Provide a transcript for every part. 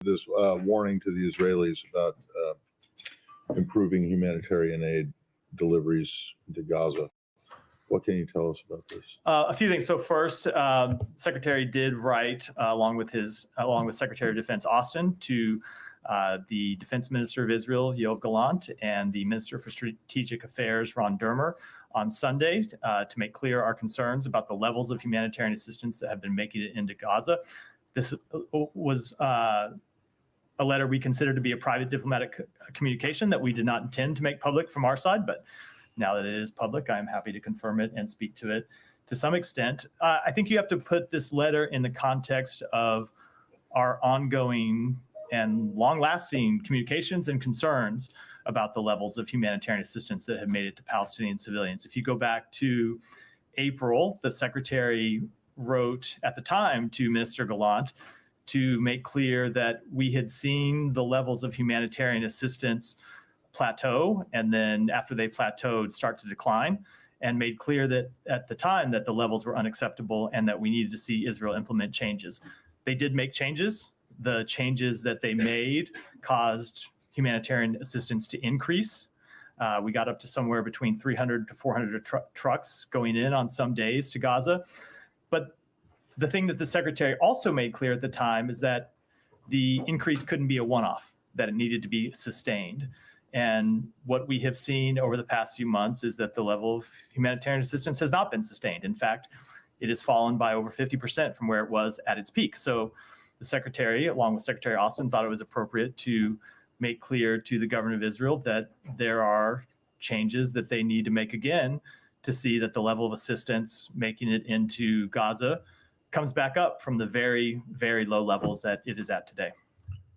This warning to the Israelis about improving humanitarian aid deliveries to Gaza. What can you tell us about this? A few things. So first, Secretary did write, along with Secretary of Defense Austin, to the Defense Minister of Israel, Yoav Gallant, and the Minister for Strategic Affairs, Ron Dermer, on Sunday to make clear our concerns about the levels of humanitarian assistance that have been making it into Gaza. This was a letter we consider to be a private diplomatic communication that we did not intend to make public from our side, but now that it is public, I'm happy to confirm it and speak to it to some extent. I think you have to put this letter in the context of our ongoing and long-lasting communications and concerns about the levels of humanitarian assistance that have made it to Palestinian civilians. If you go back to April, the Secretary wrote at the time to Minister Gallant to make clear that we had seen the levels of humanitarian assistance plateau, and then after they plateaued, start to decline, and made clear that at the time that the levels were unacceptable and that we needed to see Israel implement changes. They did make changes. The changes that they made caused humanitarian assistance to increase. We got up to somewhere between 300 to 400 trucks going in on some days to Gaza. But the thing that the Secretary also made clear at the time is that the increase couldn't be a one-off, that it needed to be sustained. And what we have seen over the past few months is that the level of humanitarian assistance has not been sustained. In fact, it has fallen by over 50% from where it was at its peak. So the Secretary, along with Secretary Austin, thought it was appropriate to make clear to the government of Israel that there are changes that they need to make again to see that the level of assistance making it into Gaza comes back up from the very, very low levels that it is at today.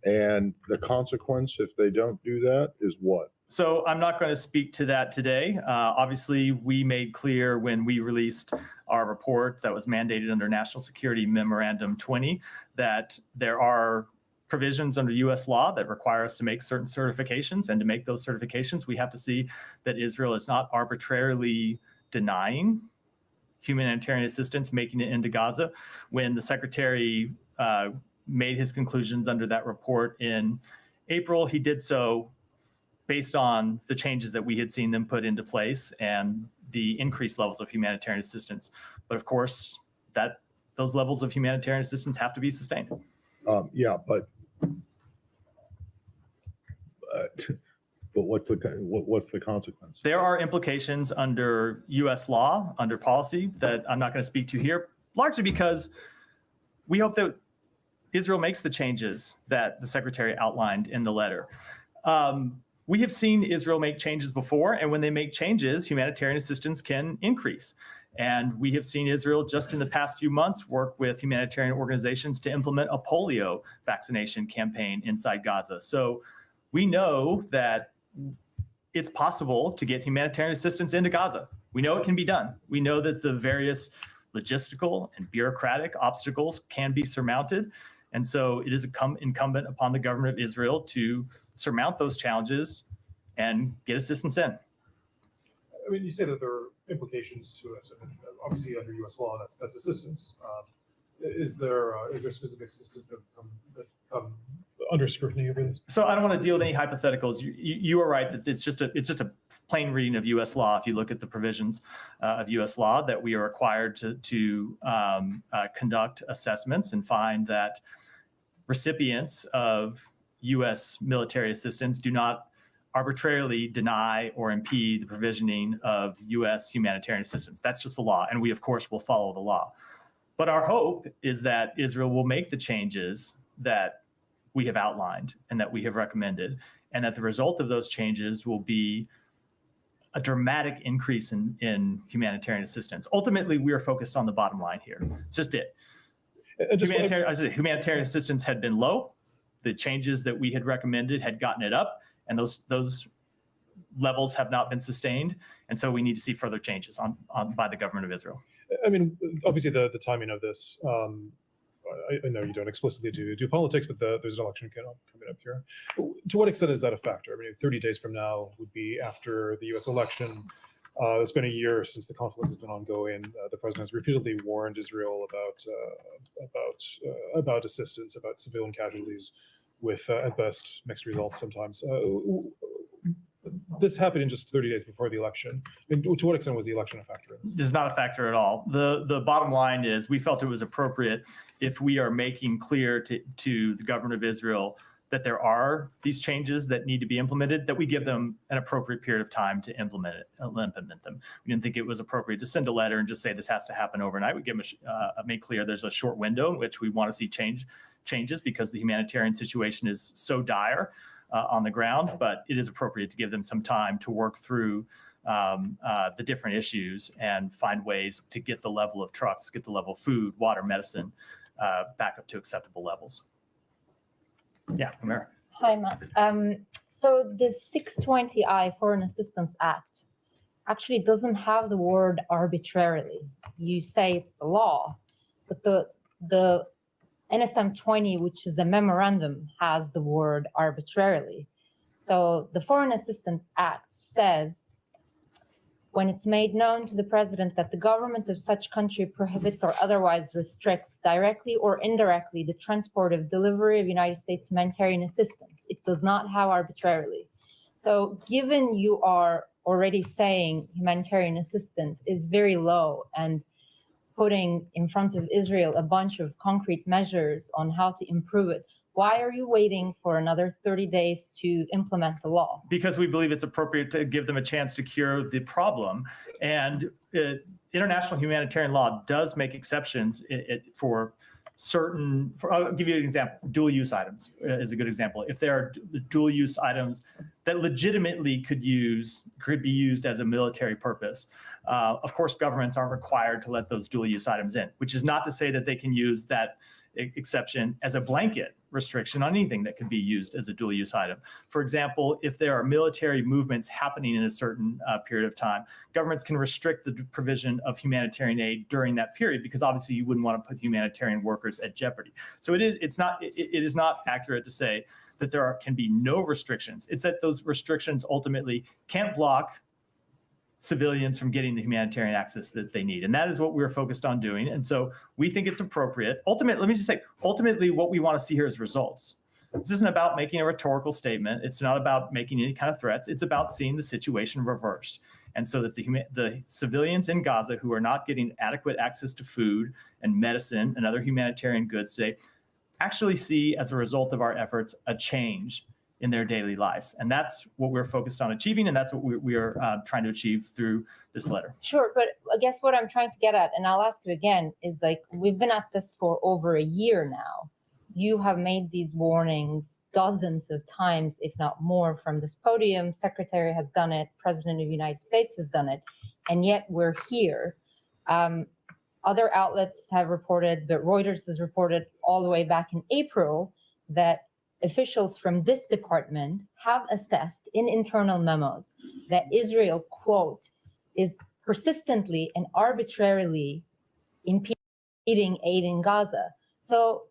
And the consequence, if they don't do that, is what? So I'm not going to speak to that today. Obviously, we made clear when we released our report that was mandated under National Security Memorandum 20 that there are provisions under U.S. law that require us to make certain certifications, and to make those certifications, we have to see that Israel is not arbitrarily denying humanitarian assistance making it into Gaza. When the Secretary made his conclusions under that report in April, he did so based on the changes that we had seen them put into place and the increased levels of humanitarian assistance. But of course, those levels of humanitarian assistance have to be sustained. Yeah, but what's the consequence? There are implications under U.S. law, under policy, that I'm not going to speak to here, largely because we hope that Israel makes the changes that the Secretary outlined in the letter. We have seen Israel make changes before, and when they make changes, humanitarian assistance can increase. And we have seen Israel just in the past few months work with humanitarian organizations to implement a polio vaccination campaign inside Gaza. So we know that it's possible to get humanitarian assistance into Gaza. We know it can be done. We know that the various logistical and bureaucratic obstacles can be surmounted. And so it is incumbent upon the government of Israel to surmount those challenges and get assistance in. I mean, you say that there are implications to it. Obviously, under U.S. law, that's assistance. Is there specific assistance that come under scrutiny over this? So I don't want to deal with any hypotheticals. You are right that it's just a plain reading of U.S. law. If you look at the provisions of U.S. law, that we are required to conduct assessments and find that recipients of U.S. military assistance do not arbitrarily deny or impede the provisioning of U.S. humanitarian assistance. That's just the law, and we, of course, will follow the law. But our hope is that Israel will make the changes that we have outlined and that we have recommended, and that the result of those changes will be a dramatic increase in humanitarian assistance. Ultimately, we are focused on the bottom line here. It's just it. Humanitarian assistance had been low. The changes that we had recommended had gotten it up, and those levels have not been sustained. And so we need to see further changes by the government of Israel. I mean, obviously the timing of this, I know you don't explicitly do politics, but there's an election coming up here. To what extent is that a factor? I mean, 30 days from now would be after the U.S. election. It's been a year since the conflict has been ongoing. The president has repeatedly warned Israel about assistance, about civilian casualties. with at best mixed results sometimes. This happened in just 30 days before the election. And to what extent was the election a factor in this? This is not a factor at all. The bottom line is we felt it was appropriate if we are making clear to the government of Israel that there are these changes that need to be implemented, that we give them an appropriate period of time to implement them. We didn't think it was appropriate to send a letter and just say this has to happen overnight. We give them make clear there's a short window in which we want to see changes because the humanitarian situation is so dire on the ground, but it is appropriate to give them some time to work through the different issues and find ways to get the level of trucks, get the level of food, water, medicine back up to acceptable levels. Yeah, Amira. Hi, Matt. So the 620I Foreign Assistance Act actually doesn't have the word arbitrarily. You say it's the law, but the NSM 20, which is a memorandum, has the word arbitrarily. So the Foreign Assistance Act says, when it's made known to the president that the government of such country prohibits or otherwise restricts directly or indirectly the transport of delivery of United States humanitarian assistance, it does not have arbitrarily. So given you are already saying humanitarian assistance is very low and putting in front of Israel a bunch of concrete measures on how to improve it, why are you waiting for another 30 days to implement the law? Because we believe it's appropriate to give them a chance to cure the problem. And international humanitarian law does make exceptions for certain, I'll give you an example, dual use items is a good example. If there are dual use items that legitimately could be used as a military purpose, of course, governments aren't required to let those dual use items in, which is not to say that they can use that exception as a blanket restriction on anything that could be used as a dual use item. For example, if there are military movements happening in a certain period of time, governments can restrict the provision of humanitarian aid during that period, because obviously you wouldn't want to put humanitarian workers at jeopardy. So it is not accurate to say that there can be no restrictions. It's that those restrictions ultimately can't block civilians from getting the humanitarian access that they need. And that is what we're focused on doing. And so we think it's appropriate. Ultimately, let me just say, ultimately, what we want to see here is results. This isn't about making a rhetorical statement. It's not about making any kind of threats. It's about seeing the situation reversed. And so that the civilians in Gaza who are not getting adequate access to food and medicine and other humanitarian goods today actually see, as a result of our efforts, a change in their daily lives. And that's what we're focused on achieving, and that's what we are trying to achieve through this letter. Sure, but I guess what I'm trying to get at, and I'll ask it again, is like, we've been at this for over a year now. You have made these warnings dozens of times, if not more, from this podium. Secretary has done it, President of the United States has done it, and yet we're here. Other outlets have reported, but Reuters has reported all the way back in April that officials from this department have assessed in internal memos that Israel, quote, is persistently and arbitrarily impeding aid in Gaza. So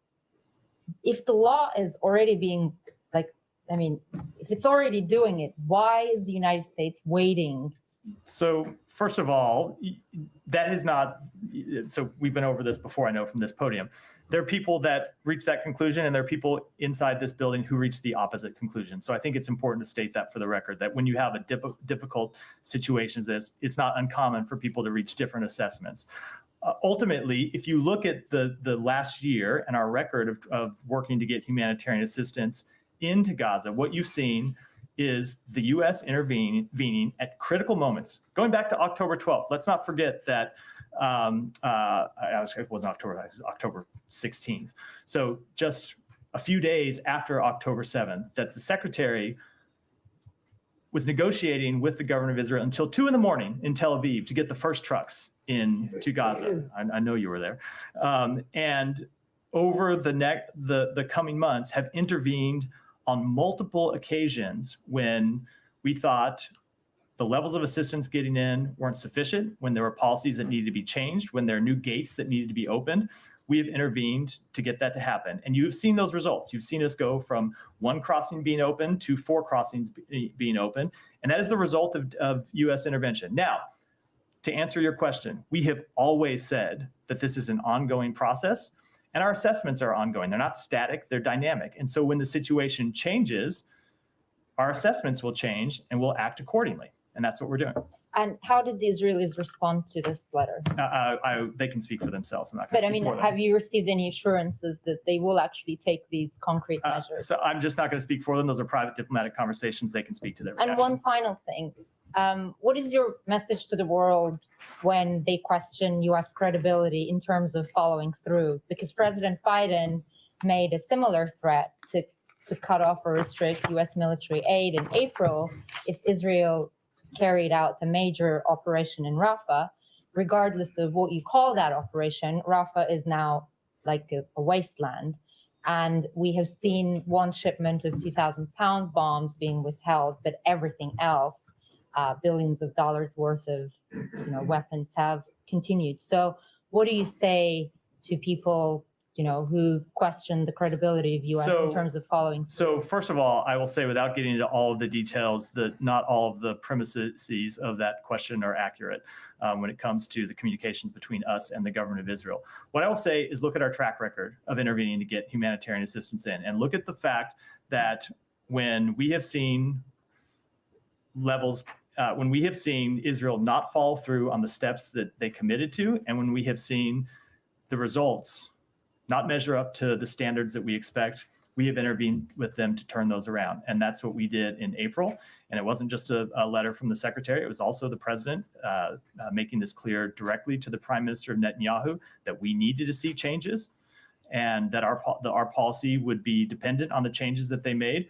if the law is already being, if it's already doing it, why is the United States waiting? So first of all, that is not, so we've been over this before, I know, from this podium. There are people that reach that conclusion, and there are people inside this building who reach the opposite conclusion. So I think it's important to state that for the record, that when you have a difficult situation as this, it's not uncommon for people to reach different assessments. Ultimately, if you look at the last year and our record of working to get humanitarian assistance into Gaza, what you've seen is the U.S. intervening at critical moments. Going back to October 12th, let's not forget that it wasn't October, it was October 16th. So just a few days after October 7th, that the secretary was negotiating with the government of Israel until 2 in the morning in Tel Aviv to get the first trucks into Gaza. I know you were there. And over the coming months have intervened on multiple occasions when we thought the levels of assistance getting in weren't sufficient, when there were policies that needed to be changed, when there are new gates that needed to be opened. We have intervened to get that to happen. And you've seen those results. You've seen us go from 1 crossing being open to 4 crossings being open. And that is the result of U.S. intervention. Now, to answer your question, we have always said that this is an ongoing process. And our assessments are ongoing. They're not static, they're dynamic. And so when the situation changes, our assessments will change and we'll act accordingly. And that's what we're doing. And how did the Israelis respond to this letter? They can speak for themselves. I'm not going to But I speak mean, for them. have you received any assurances that they will actually take these concrete measures? So I'm just not going to speak for them. Those are private diplomatic conversations. They can speak to their reaction. And one final thing, what is your message to the world when they question U.S. credibility in terms of following through? Because President Biden made a similar threat to cut off or restrict U.S. military aid in April if Israel carried out a major operation in Rafah. Regardless of what you call that operation, Rafah is now like a wasteland. And we have seen one shipment of 2,000-pound bombs being withheld, but everything else, billions of dollars worth of weapons have continued. So what do you say to people who question the credibility of U.S. in terms of following? So first of all, I will say, without getting into all of the details, that not all of the premises of that question are accurate when it comes to the communications between us and the government of Israel. What I will say is look at our track record of intervening to get humanitarian assistance in, and look at the fact that when we have seen when we have seen Israel not follow through on the steps that they committed to, and when we have seen the results not measure up to the standards that we expect, we have intervened with them to turn those around. And that's what we did in April. And it wasn't just a letter from the secretary, it was also the president making this clear directly to the Prime Minister Netanyahu that we needed to see changes and that our policy would be dependent on the changes that they made.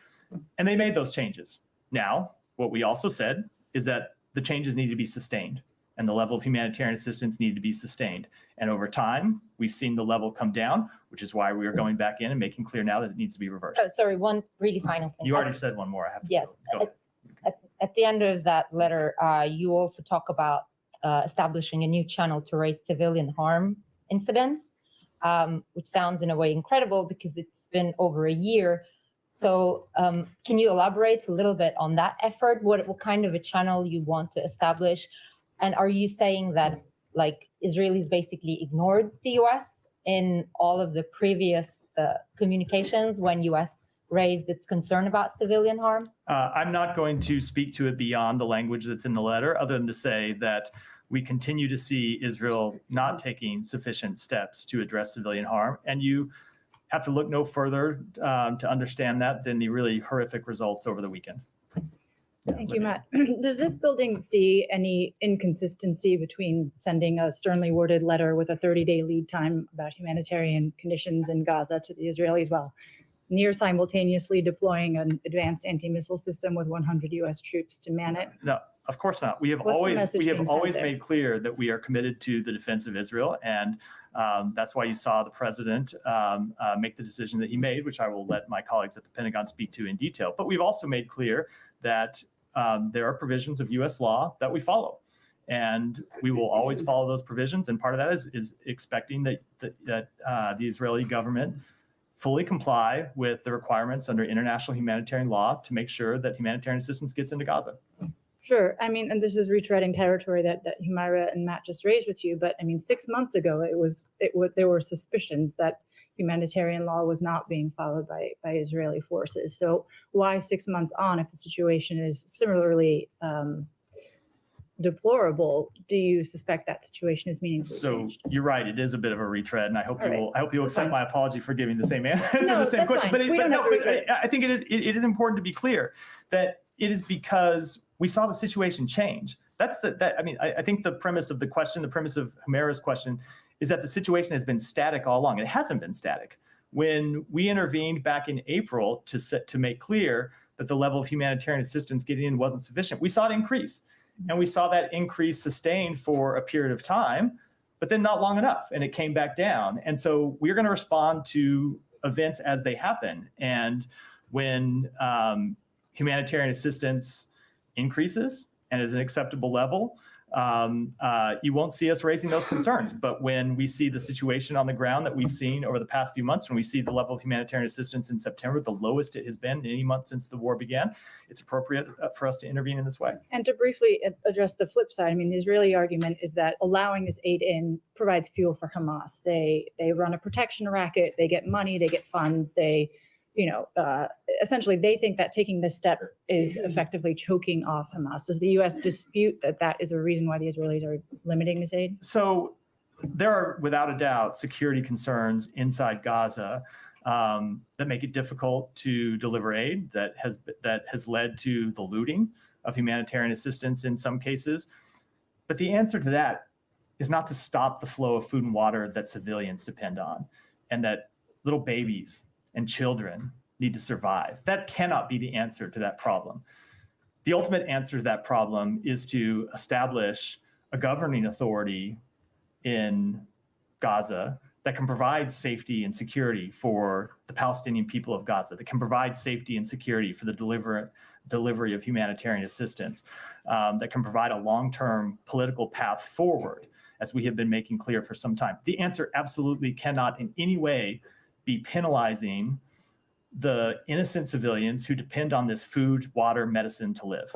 And they made those changes. Now, what we also said is that the changes need to be sustained and the level of humanitarian assistance needed to be sustained. And over time, we've seen the level come down, which is why we are going back in and making clear now that it needs to be reversed. Oh, sorry, one really final thing. You already said one more. I have to Yes. go ahead. At the end of that letter, you also talk about establishing a new channel to raise civilian harm incidents, which sounds in a way incredible because it's been over a year. So can you elaborate a little bit on that effort? What kind of a channel you want to establish? And are you saying that Israelis basically ignored the U.S. in all of the previous communications when U.S. raised its concern about civilian harm? I'm not going to speak to it beyond the language that's in the letter, other than to say that we continue to see Israel not taking sufficient steps to address civilian harm. And you have to look no further to understand that than the really horrific results over the weekend. Thank you, Matt. Does this building see any inconsistency between sending a sternly worded letter with a 30-day lead time about humanitarian conditions in Gaza to the Israelis while near simultaneously deploying an advanced anti-missile system with 100 U.S. troops to man it? No, of course not. We have What's the message being sent always there? made clear that we are committed to the defense of Israel, and that's why you saw the president make the decision that he made, which I will let my colleagues at the Pentagon speak to in detail. But we've also made clear that there are provisions of U.S. law that we follow, and we will always follow those provisions. And part of that is expecting that the Israeli government fully comply with the requirements under international humanitarian law to make sure that humanitarian assistance gets into Gaza. Sure. I mean, and this is retreading territory that Humaira and Matt just raised with you. But I mean, 6 months ago, there were suspicions that humanitarian law was not being followed by Israeli forces. So why 6 months on, if the situation is similarly deplorable, do you suspect that situation is meaningfully So changed? you're right; it is a bit of a retread, and I hope All right. I hope you'll accept Fine. my apology for giving the same answer to No, the same that's question. fine. We don't have to retread. I think it is important to be clear that it is because we saw the situation change. I think the premise of the question, the premise of Humaira's question, is that the situation has been static all along. It hasn't been static. When we intervened back in April to make clear that the level of humanitarian assistance getting in wasn't sufficient, we saw it increase. And we saw that increase sustained for a period of time, but then not long enough, and it came back down. And so we're going to respond to events as they happen. And when humanitarian assistance increases and is an acceptable level, you won't see us raising those concerns. But when we see the situation on the ground that we've seen over the past few months, when we see the level of humanitarian assistance in September, the lowest it has been in any month since the war began, it's appropriate for us to intervene in this way. And to briefly address the flip side, I mean, the Israeli argument is that allowing this aid in provides fuel for Hamas. They run a protection racket, they get money, they get funds, they, essentially they think that taking this step is effectively choking off Hamas. Does the U.S. dispute that that is a reason why the Israelis are limiting this aid? So there are, without a doubt, security concerns inside Gaza that make it difficult to deliver aid, that has led to the looting of humanitarian assistance in some cases. But the answer to that is not to stop the flow of food and water that civilians depend on, and that little babies and children need to survive. That cannot be the answer to that problem. The ultimate answer to that problem is to establish a governing authority in Gaza that can provide safety and security for the Palestinian people of Gaza, that can provide safety and security for the delivery of humanitarian assistance, that can provide a long-term political path forward, as we have been making clear for some time. The answer absolutely cannot in any way be penalizing the innocent civilians who depend on this food, water, medicine to live.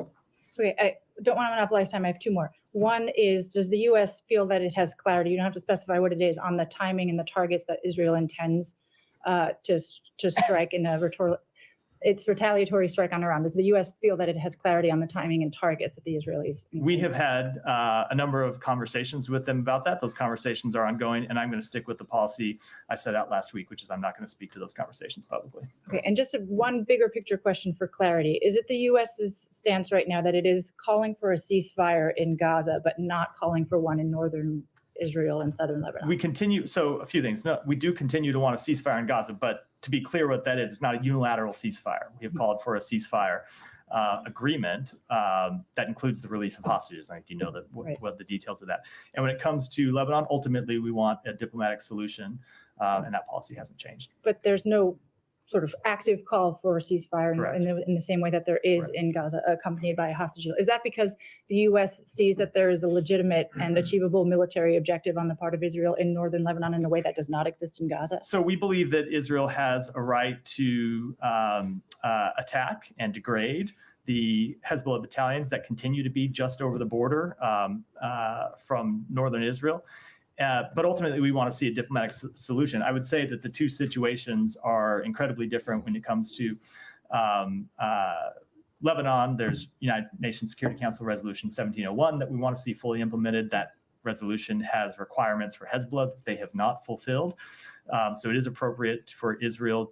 Okay, I don't want to monopolize time. I have two more. One is, does the U.S. feel that it has clarity? You don't have to specify what it is on the timing and the targets that Israel intends to strike in its retaliatory strike on Iran. Does the U.S. feel that it has clarity on the timing and targets that the Israelis intend? We have had a number of conversations with them about that. Those conversations are ongoing, and I'm going to stick with the policy I set out last week, which is I'm not going to speak to those conversations publicly. Okay, and just one bigger picture question for clarity. Is it the U.S.'s stance right now that it is calling for a ceasefire in Gaza, but not calling for one in northern Israel and southern Lebanon? We continue, so a few things. No, we do continue to want a ceasefire in Gaza, but to be clear what that is, it's not a unilateral ceasefire. We have called for a ceasefire agreement that includes the release of hostages. I think you know that what the details of that. And when it comes to Lebanon, ultimately we want a diplomatic solution, and that policy hasn't changed. But there's no sort of active call for a ceasefire in the same way that there is in Gaza, accompanied by a hostage deal. Is that because the U.S. sees that there is a legitimate and achievable military objective on the part of Israel in northern Lebanon in a way that does not exist in Gaza? So we believe that Israel has a right to attack and degrade the Hezbollah battalions that continue to be just over the border from northern Israel. But ultimately, we want to see a diplomatic solution. I would say that the two situations are incredibly different when it comes to Lebanon. There's United Nations Security Council Resolution 1701 that we want to see fully implemented. That resolution has requirements for Hezbollah that they have not fulfilled. So it is appropriate for Israel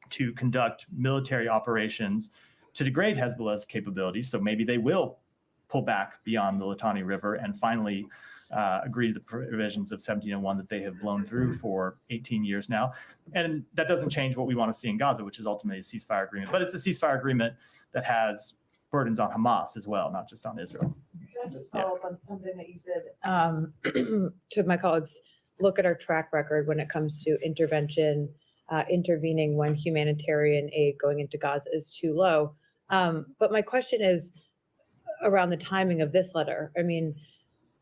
to conduct military operations to degrade Hezbollah's capabilities. So maybe they will pull back beyond the Litani River and finally agree to the provisions of 1701 that they have blown through for 18 years now. And that doesn't change what we want to see in Gaza, which is ultimately a ceasefire agreement. But it's a ceasefire agreement that has burdens on Hamas as well, not just on Israel. Can I just follow up on something that you said to my colleagues? Look at our track record when it comes to intervention, intervening when humanitarian aid going into Gaza is too low. But my question is around the timing of this letter. I mean,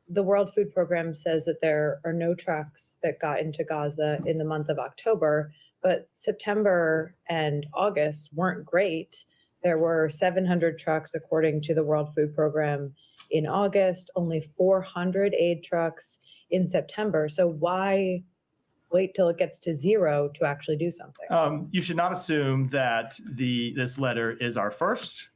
the World Food Program says that there are no trucks that got into Gaza in the month of October, but September and August weren't great. There were 700 trucks, according to the World Food Program, in August, only 400 aid trucks in September. So why wait till it gets to zero to actually do something? You should not assume that this letter is our first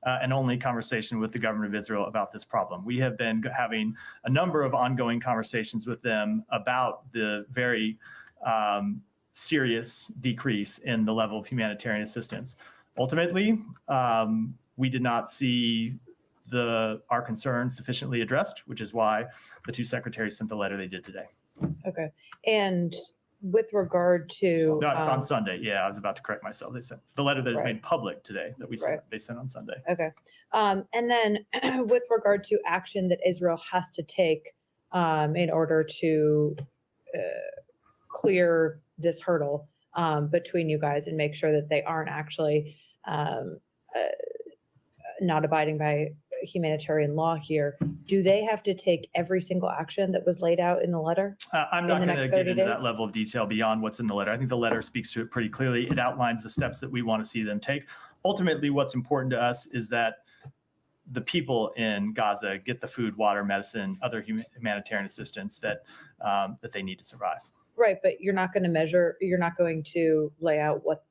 and only conversation with the government of Israel about this problem. We have been having a number of ongoing conversations with them about the very serious decrease in the level of humanitarian assistance. Ultimately, we did not see our concerns sufficiently addressed, which is why the two secretaries sent the letter they did today. Okay. And with regard to on Sunday, I was about to correct myself. They sent the letter that is made public today that they sent on Sunday. Okay, and then with regard to action that Israel has to take in order to clear this hurdle between you guys and make sure that they aren't actually not abiding by humanitarian law here, do they have to take every single action that was laid out in the letter? I'm in not the going to next get 30 into that days? level of detail beyond what's in the letter. I think the letter speaks to it pretty clearly. It outlines the steps that we want to see them take. Ultimately, what's important to us is that the people in Gaza get the food, water, medicine, other humanitarian assistance that that they need to survive. Right, but you're not going to measure, you're not going to lay out what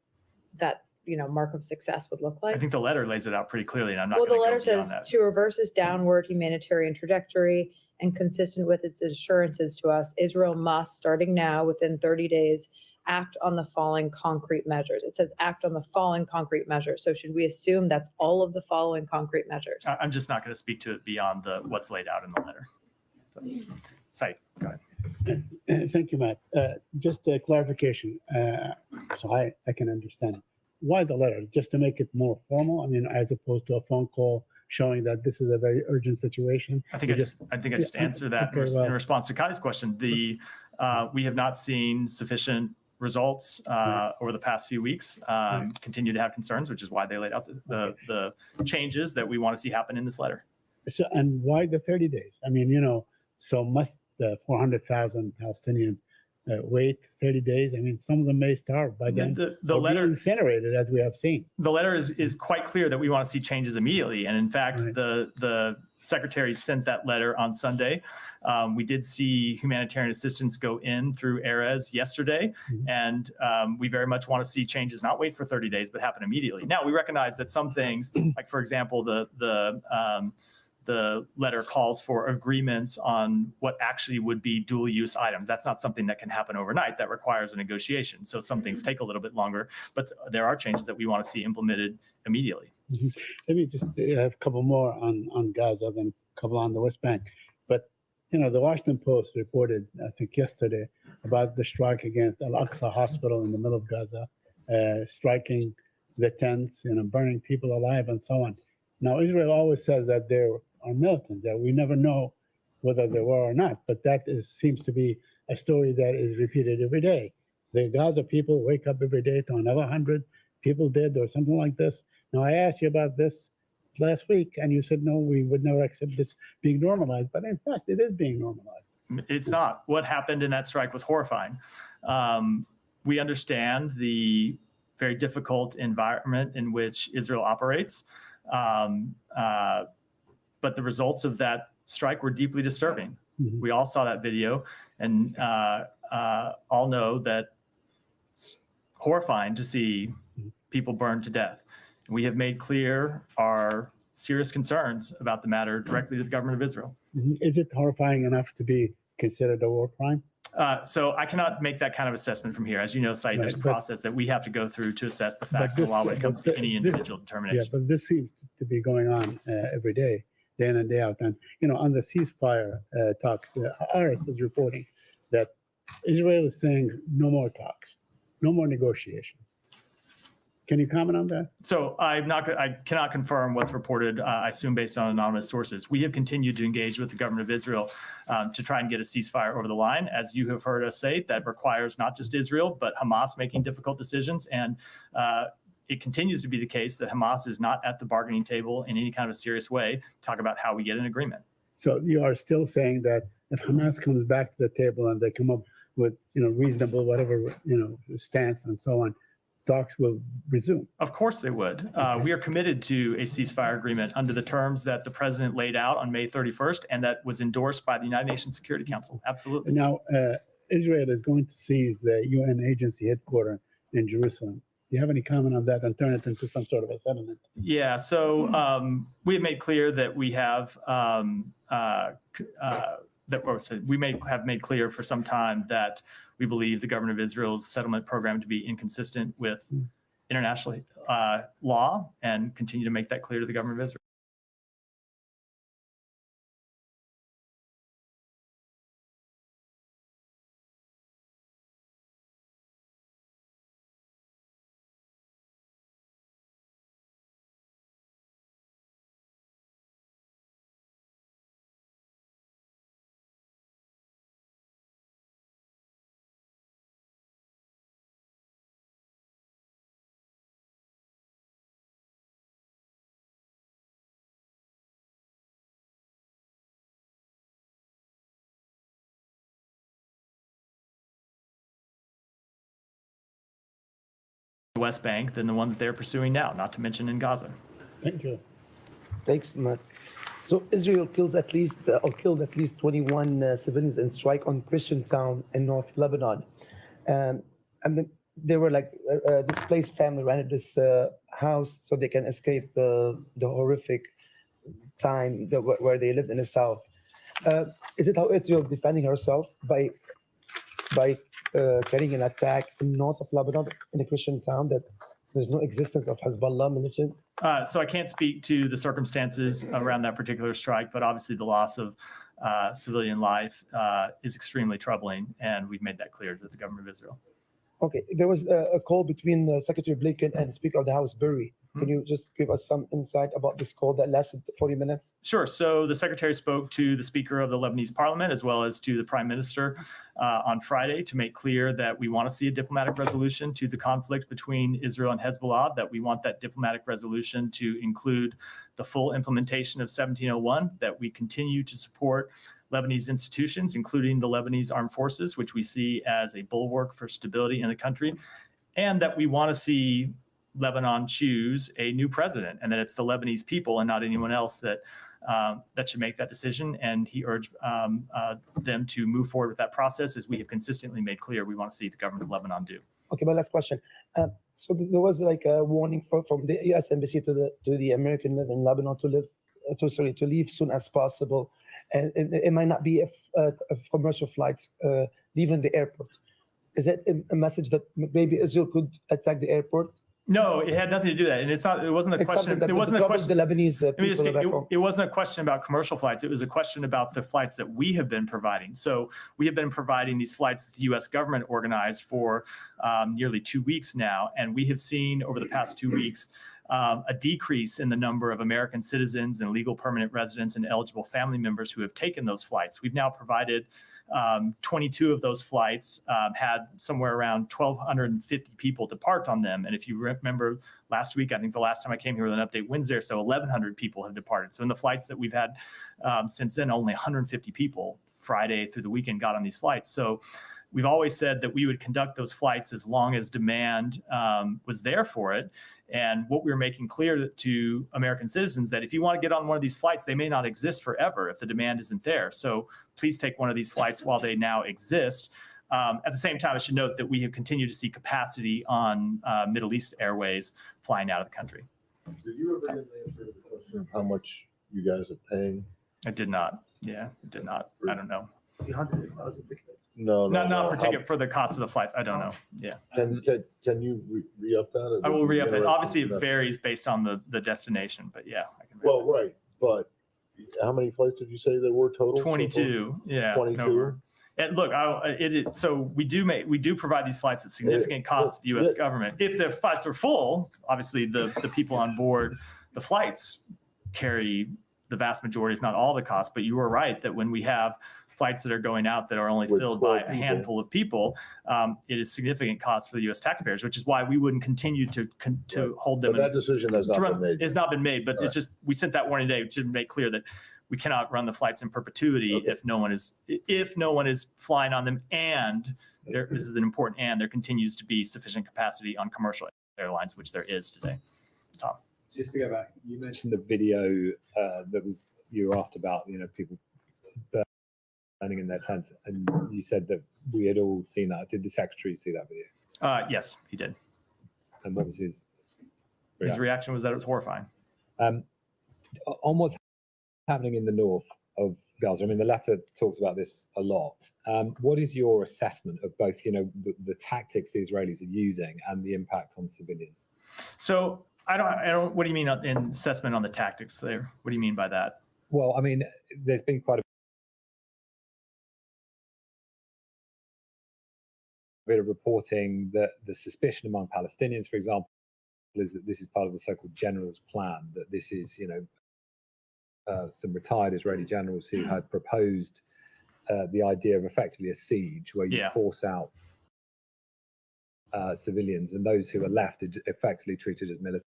that, mark of success would look like? I think the letter lays it out pretty clearly, and I'm not Well, the going to letter go beyond says that. to reverse its downward humanitarian trajectory and consistent with its assurances to us, Israel must, starting now, within 30 days, act on the following concrete measures. It says act on the following concrete measures. So should we assume that's all of the following concrete measures? I'm just not going to speak to it beyond what's laid out in the letter. So, Said, go ahead. Thank you, Matt. Just a clarification, so I can understand. Why the letter? Just to make it more formal? I mean, as opposed to a phone call showing that this is a very urgent situation? I think I just answered that okay, well, in response to Kai's question. We have not seen sufficient results over the past few weeks. Continue to have concerns, which is why they laid out the changes that we want to see happen in this letter. So, and why the 30 days? I mean, so must the 400,000 Palestinians wait 30 days? I mean, some of them may starve by then. The or letter be incinerated, as we have seen. The letter is quite clear that we want to see changes immediately. And in fact, Right. the secretary sent that letter on Sunday. We did see humanitarian assistance go in through ERES yesterday. Mhm. And we very much want to see changes, not wait for 30 days, but happen immediately. Now, we recognize that some things, like, for example, the letter calls for agreements on what actually would be dual use items. That's not something that can happen overnight. That requires a negotiation. So some things take a little bit longer, but there are changes that we want to see implemented immediately. Let me just have a couple more on Gaza, then a couple on the West Bank. But, the Washington Post reported, I think yesterday, about the strike against Al-Aqsa Hospital in the middle of Gaza, striking the tents, burning people alive and so on. Now, Israel always says that there are militants, that we never know whether there were or not, but that seems to be a story that is repeated every day. The Gaza people wake up every day to another 100 people dead or something like this. Now, I asked you about this last week, and you said, no, we would never accept this being normalized, but in fact, it is being normalized. It's not. What happened in that strike was horrifying. We understand the very difficult environment in which Israel operates. But the results of that strike were deeply disturbing. Mhm. We all saw that video and all know that it's horrifying to see people burned to death. We have made clear our serious concerns about the matter directly to the government of Israel. Is it horrifying enough to be considered a war crime? So I cannot make that kind of assessment from here. As you know, Said, there's a Right, but- process that we have to go through to assess the But facts of the law when it this- comes but to any this- individual Yeah, determination. but this seems to be going on every day, day in and day out. And, on the ceasefire talks, Aretz is reporting that Israel is saying no more talks, no more negotiations. Can you comment on that? So I cannot confirm what's reported, I assume based on anonymous sources. We have continued to engage with the government of Israel to try and get a ceasefire over the line. As you have heard us say, that requires not just Israel, but Hamas making difficult decisions. And it continues to be the case that Hamas is not at the bargaining table in any kind of a serious way to talk about how we get an agreement. So you are still saying that if Hamas comes back to the table and they come up with, reasonable, whatever, stance and so on, talks will resume. Of course they would. We are committed to a ceasefire agreement under the terms that the president laid out on May 31st and that was endorsed by the United Nations Security Council. Absolutely. Now, Israel is going to seize the UN agency headquarters in Jerusalem. Do you have any comment on that and turn it into some sort of a settlement? Yeah, so we have made clear that we have have made clear for some time that we believe the government of Israel's settlement program to be inconsistent with international law and continue to make that clear to the government of Israel. West Bank than the one that they're pursuing now, not to mention in Gaza. Thank you. Thanks, Matt. So Israel kills at least or killed at least 21 civilians in strike on Christian town in North Lebanon. And then they were like displaced family rented this house so they can escape the horrific time where they lived in the south. Is it how Israel defending herself by carrying an attack in north of Lebanon in a Christian town that there's no existence of Hezbollah militias? So I can't speak to the circumstances around that particular strike, but obviously the loss of civilian life is extremely troubling, and we've made that clear to the government of Israel. Okay, there was a call between Secretary Blinken and Speaker of the House, Berry. Can you just give us some insight about this call that lasted 40 minutes? Sure. So the secretary spoke to the Speaker of the Lebanese Parliament as well as to the Prime Minister on Friday to make clear that we want to see a diplomatic resolution to the conflict between Israel and Hezbollah, that we want that diplomatic resolution to include the full implementation of 1701, that we continue to support Lebanese institutions, including the Lebanese Armed Forces, which we see as a bulwark for stability in the country, and that we want to see Lebanon choose a new president, and that it's the Lebanese people and not anyone else that should make that decision. And he urged them to move forward with that process, as we have consistently made clear we want to see the government of Lebanon do. Okay, my last question. So there was like a warning from the U.S. Embassy to the American live in Lebanon to leave soon as possible, and it might not be if commercial flights leaving the airport. Is that a message that maybe Israel could attack the airport? No, it had nothing to do with that, and it's not. It wasn't a question. It wasn't a question. The Lebanese people it wasn't a question about commercial flights. It was a question about the flights that we have been providing. So we have been providing these flights that the U.S. government organized for nearly 2 weeks now, and we have seen over the past 2 weeks a decrease in the number of American citizens and legal permanent residents and eligible family members who have taken those flights. We've now provided 22 of those flights, had somewhere around 1,250 people depart on them. And if you remember last week, I think the last time I came here with an update Wednesday or so, 1,100 people have departed. So in the flights that we've had since then, only 150 people Friday through the weekend got on these flights. So we've always said that we would conduct those flights as long as demand was there for it. And what we were making clear to American citizens that if you want to get on one of these flights, they may not exist forever if the demand isn't there. So please take one of these flights while they now exist. At the same time, I should note that we have continued to see capacity on Middle East Airways flying out of the country. Did you ever get an answer to the question of how much you guys are paying? I did not. Yeah, I did not. I don't know. No, Not particular for the cost of the flights. I don't know. Yeah. Can you re-up that? I will re-up it. Obviously, it varies based on the destination, but yeah, I can. Well, right, but how many flights did you say there were total? 22. Yeah. 22. And look, so we do provide these flights at significant cost to the U.S. government. If the flights are full, obviously the people on board the flights carry the vast majority, if not all, the cost. But you are right that when we have flights that are going out that are only filled by a handful of people, it is significant cost for the U.S. taxpayers, which is why we wouldn't continue to hold them. But that decision has not been made. It's not been made, but it's just, we sent that warning today to make clear that we cannot run the flights in perpetuity if no one is flying on them, and this is an important and, there continues to be sufficient capacity on commercial airlines, which there is today. Tom. Just to go back, you mentioned the video you were asked about, people burning in their tents, and you said that we had all seen that. Did the secretary see that video? Yes, he did. And what was his reaction? His reaction was that it was horrifying. On what's happening in the north of Gaza, I mean, the letter talks about this a lot. What is your assessment of both, the tactics the Israelis are using and the impact on civilians? So I don't. What do you mean in assessment on the tactics there? What do you mean by that? Well, I mean, there's been quite a bit of reporting that the suspicion among Palestinians, for example, is that this is part of the so-called general's plan, that this is, some retired Israeli generals who had proposed the idea of effectively a siege where you force out civilians, and those who are left are effectively treated as militants.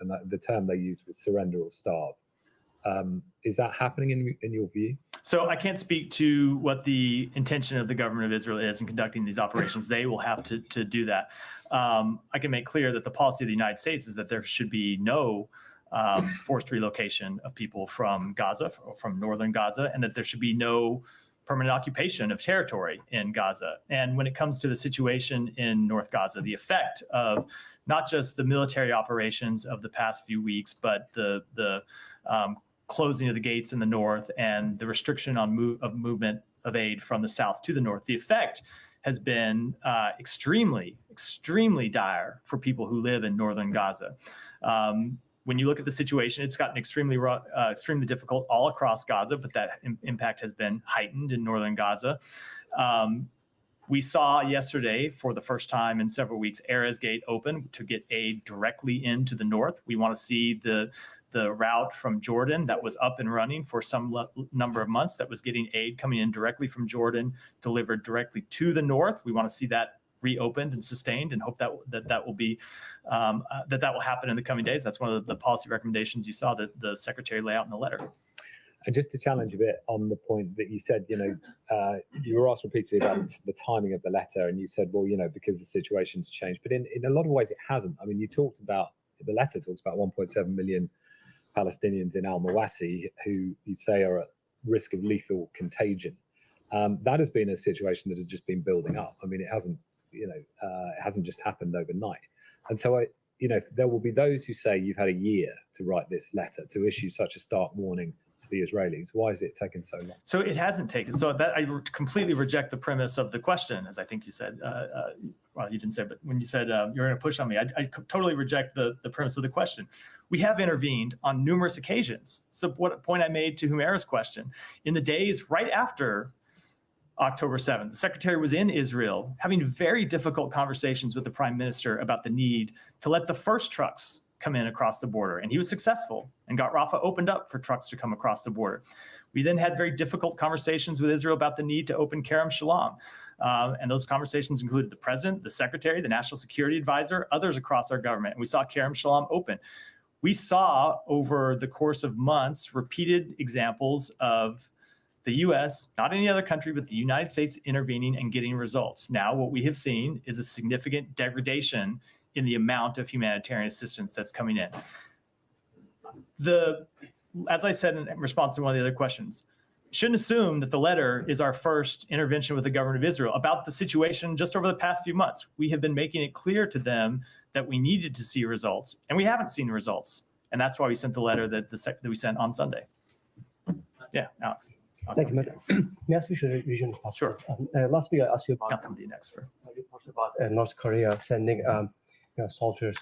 And the term they used was surrender or starve. Is that happening in your view? So I can't speak to what the intention of the government of Israel is in conducting these operations. They will have to do that. I can make clear that the policy of the United States is that there should be no forced relocation of people from Gaza, from northern Gaza, and that there should be no permanent occupation of territory in Gaza. And when it comes to the situation in North Gaza, the effect of not just the military operations of the past few weeks, but the closing of the gates in the north and the restriction on movement of aid from the south to the north, the effect has been extremely dire for people who live in northern Gaza. When you look at the situation, it's gotten extremely difficult all across Gaza, but that impact has been heightened in northern Gaza. We saw yesterday, for the first time in several weeks, Erez Gate open to get aid directly into the north. We want to see the route from Jordan that was up and running for some number of months, that was getting aid coming in directly from Jordan, delivered directly to the north. We want to see that reopened and sustained, and hope that will be that will happen in the coming days. That's one of the policy recommendations you saw that the secretary lay out in the letter. And just to challenge a bit on the point that you said, you were asked repeatedly about the timing of the letter, and you said, well, because the situation's changed. But in a lot of ways, it hasn't. I mean, the letter talks about 1.7 million Palestinians in al-Mawasi who you say are at risk of lethal contagion. That has been a situation that has just been building up. I mean, it hasn't just happened overnight. And so there will be those who say you've had a year to write this letter, to issue such a stark warning to the Israelis. Why is it taking so long? So it hasn't taken. So that I completely reject the premise of the question, as I think you said. Well, you didn't say, but when you said you're going to push on me, I totally reject the premise of the question. We have intervened on numerous occasions. It's the point I made to Humera's question. In the days right after October 7th, the secretary was in Israel having very difficult conversations with the prime minister about the need to let the first trucks come in across the border. And he was successful and got Rafah opened up for trucks to come across the border. We then had very difficult conversations with Israel about the need to open Kerem Shalom. And those conversations included the president, the secretary, the national security advisor, others across our government. And we saw Kerem Shalom open. We saw over the course of months repeated examples of the U.S., not any other country, but the United States intervening and getting results. Now, what we have seen is a significant degradation in the amount of humanitarian assistance that's coming in. As I said in response to one of the other questions, shouldn't assume that the letter is our first intervention with the government of Israel about the situation just over the past few months. We have been making it clear to them that we needed to see results, and we haven't seen the results. And that's why we sent the letter that we sent on Sunday. Yeah, Alex. Thank you, Madam. May I ask you region? Sure. Last week I asked you about. I'll come to you next. You talked about North Korea sending soldiers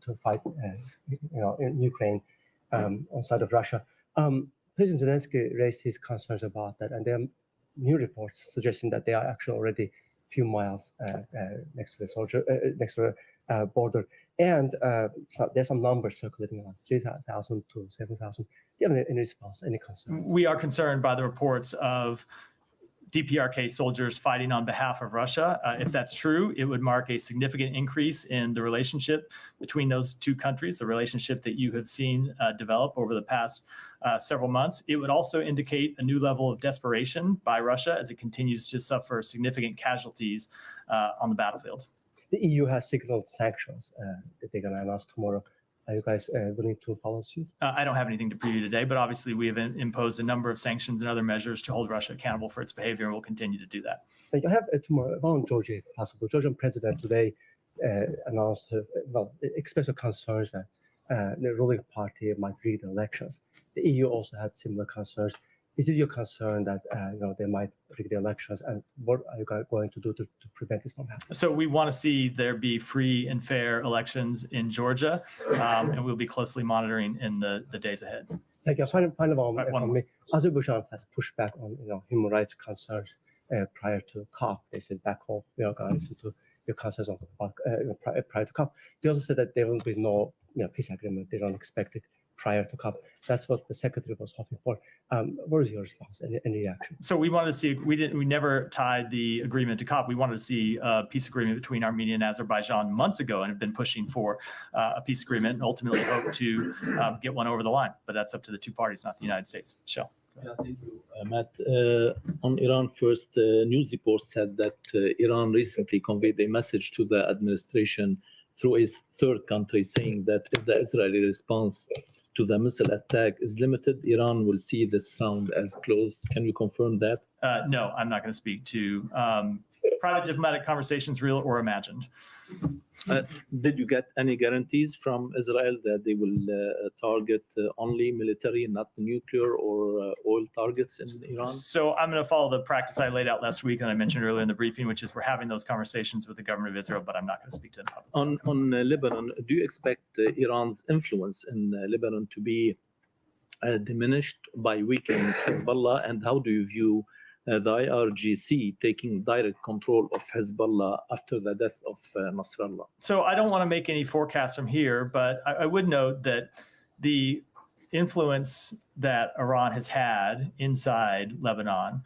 to fight in Ukraine on the side of Russia. President Zelensky raised his concerns about that, and there are new reports suggesting that they are actually already a few miles next to the border. And so there's some numbers circulating around 3,000 to 7,000. Do you have any response, any concern? We are concerned by the reports of DPRK soldiers fighting on behalf of Russia. If that's true, it would mark a significant increase in the relationship between those two countries, the relationship that you have seen develop over the past several months. It would also indicate a new level of desperation by Russia as it continues to suffer significant casualties on the battlefield. The EU has signaled sanctions that they're going to announce tomorrow. Are you guys willing to follow suit? I don't have anything to preview today, but obviously we have imposed a number of sanctions and other measures to hold Russia accountable for its behavior, and we'll continue to do that. You have tomorrow on Georgia, possible. Georgian president today announced, expressed concerns that the ruling party might rig the elections. The EU also had similar concerns. Is it your concern that they might rig the elections, and what are you going to do to prevent this from happening? So we want to see there be free and fair elections in Georgia, and we'll be closely monitoring in the days ahead. Thank you. Final one from me. Azerbaijan has pushed back on human rights concerns prior to COP. They said back off. We are going to listen to your concerns on prior to COP. They also said that there will be no peace agreement. They don't expect it. prior to COP. That's what the secretary was hoping for. What is your response and reaction? So we wanted to see, we never tied the agreement to COP. We wanted to see a peace agreement between Armenia and Azerbaijan months ago and have been pushing for a peace agreement and ultimately hope to get one over the line. But that's up to the two parties, not the United States. Michelle. Yeah, thank you, Matt. On Iran first, news reports said that Iran recently conveyed a message to the administration through a third country saying that if the Israeli response to the missile attack is limited, Iran will see this round as closed. Can you confirm that? No, I'm not going to speak to private diplomatic conversations, real or imagined. Did you get any guarantees from Israel that they will target only military, not nuclear or oil targets in Iran? So I'm going to follow the practice I laid out last week and I mentioned earlier in the briefing, which is we're having those conversations with the government of Israel, but I'm not going to speak to them publicly. On Lebanon, do you expect Iran's influence in Lebanon to be diminished by weakening Hezbollah, and how do you view the IRGC taking direct control of Hezbollah after the death of Nasrallah? So I don't want to make any forecasts from here, but I would note that the influence that Iran has had inside Lebanon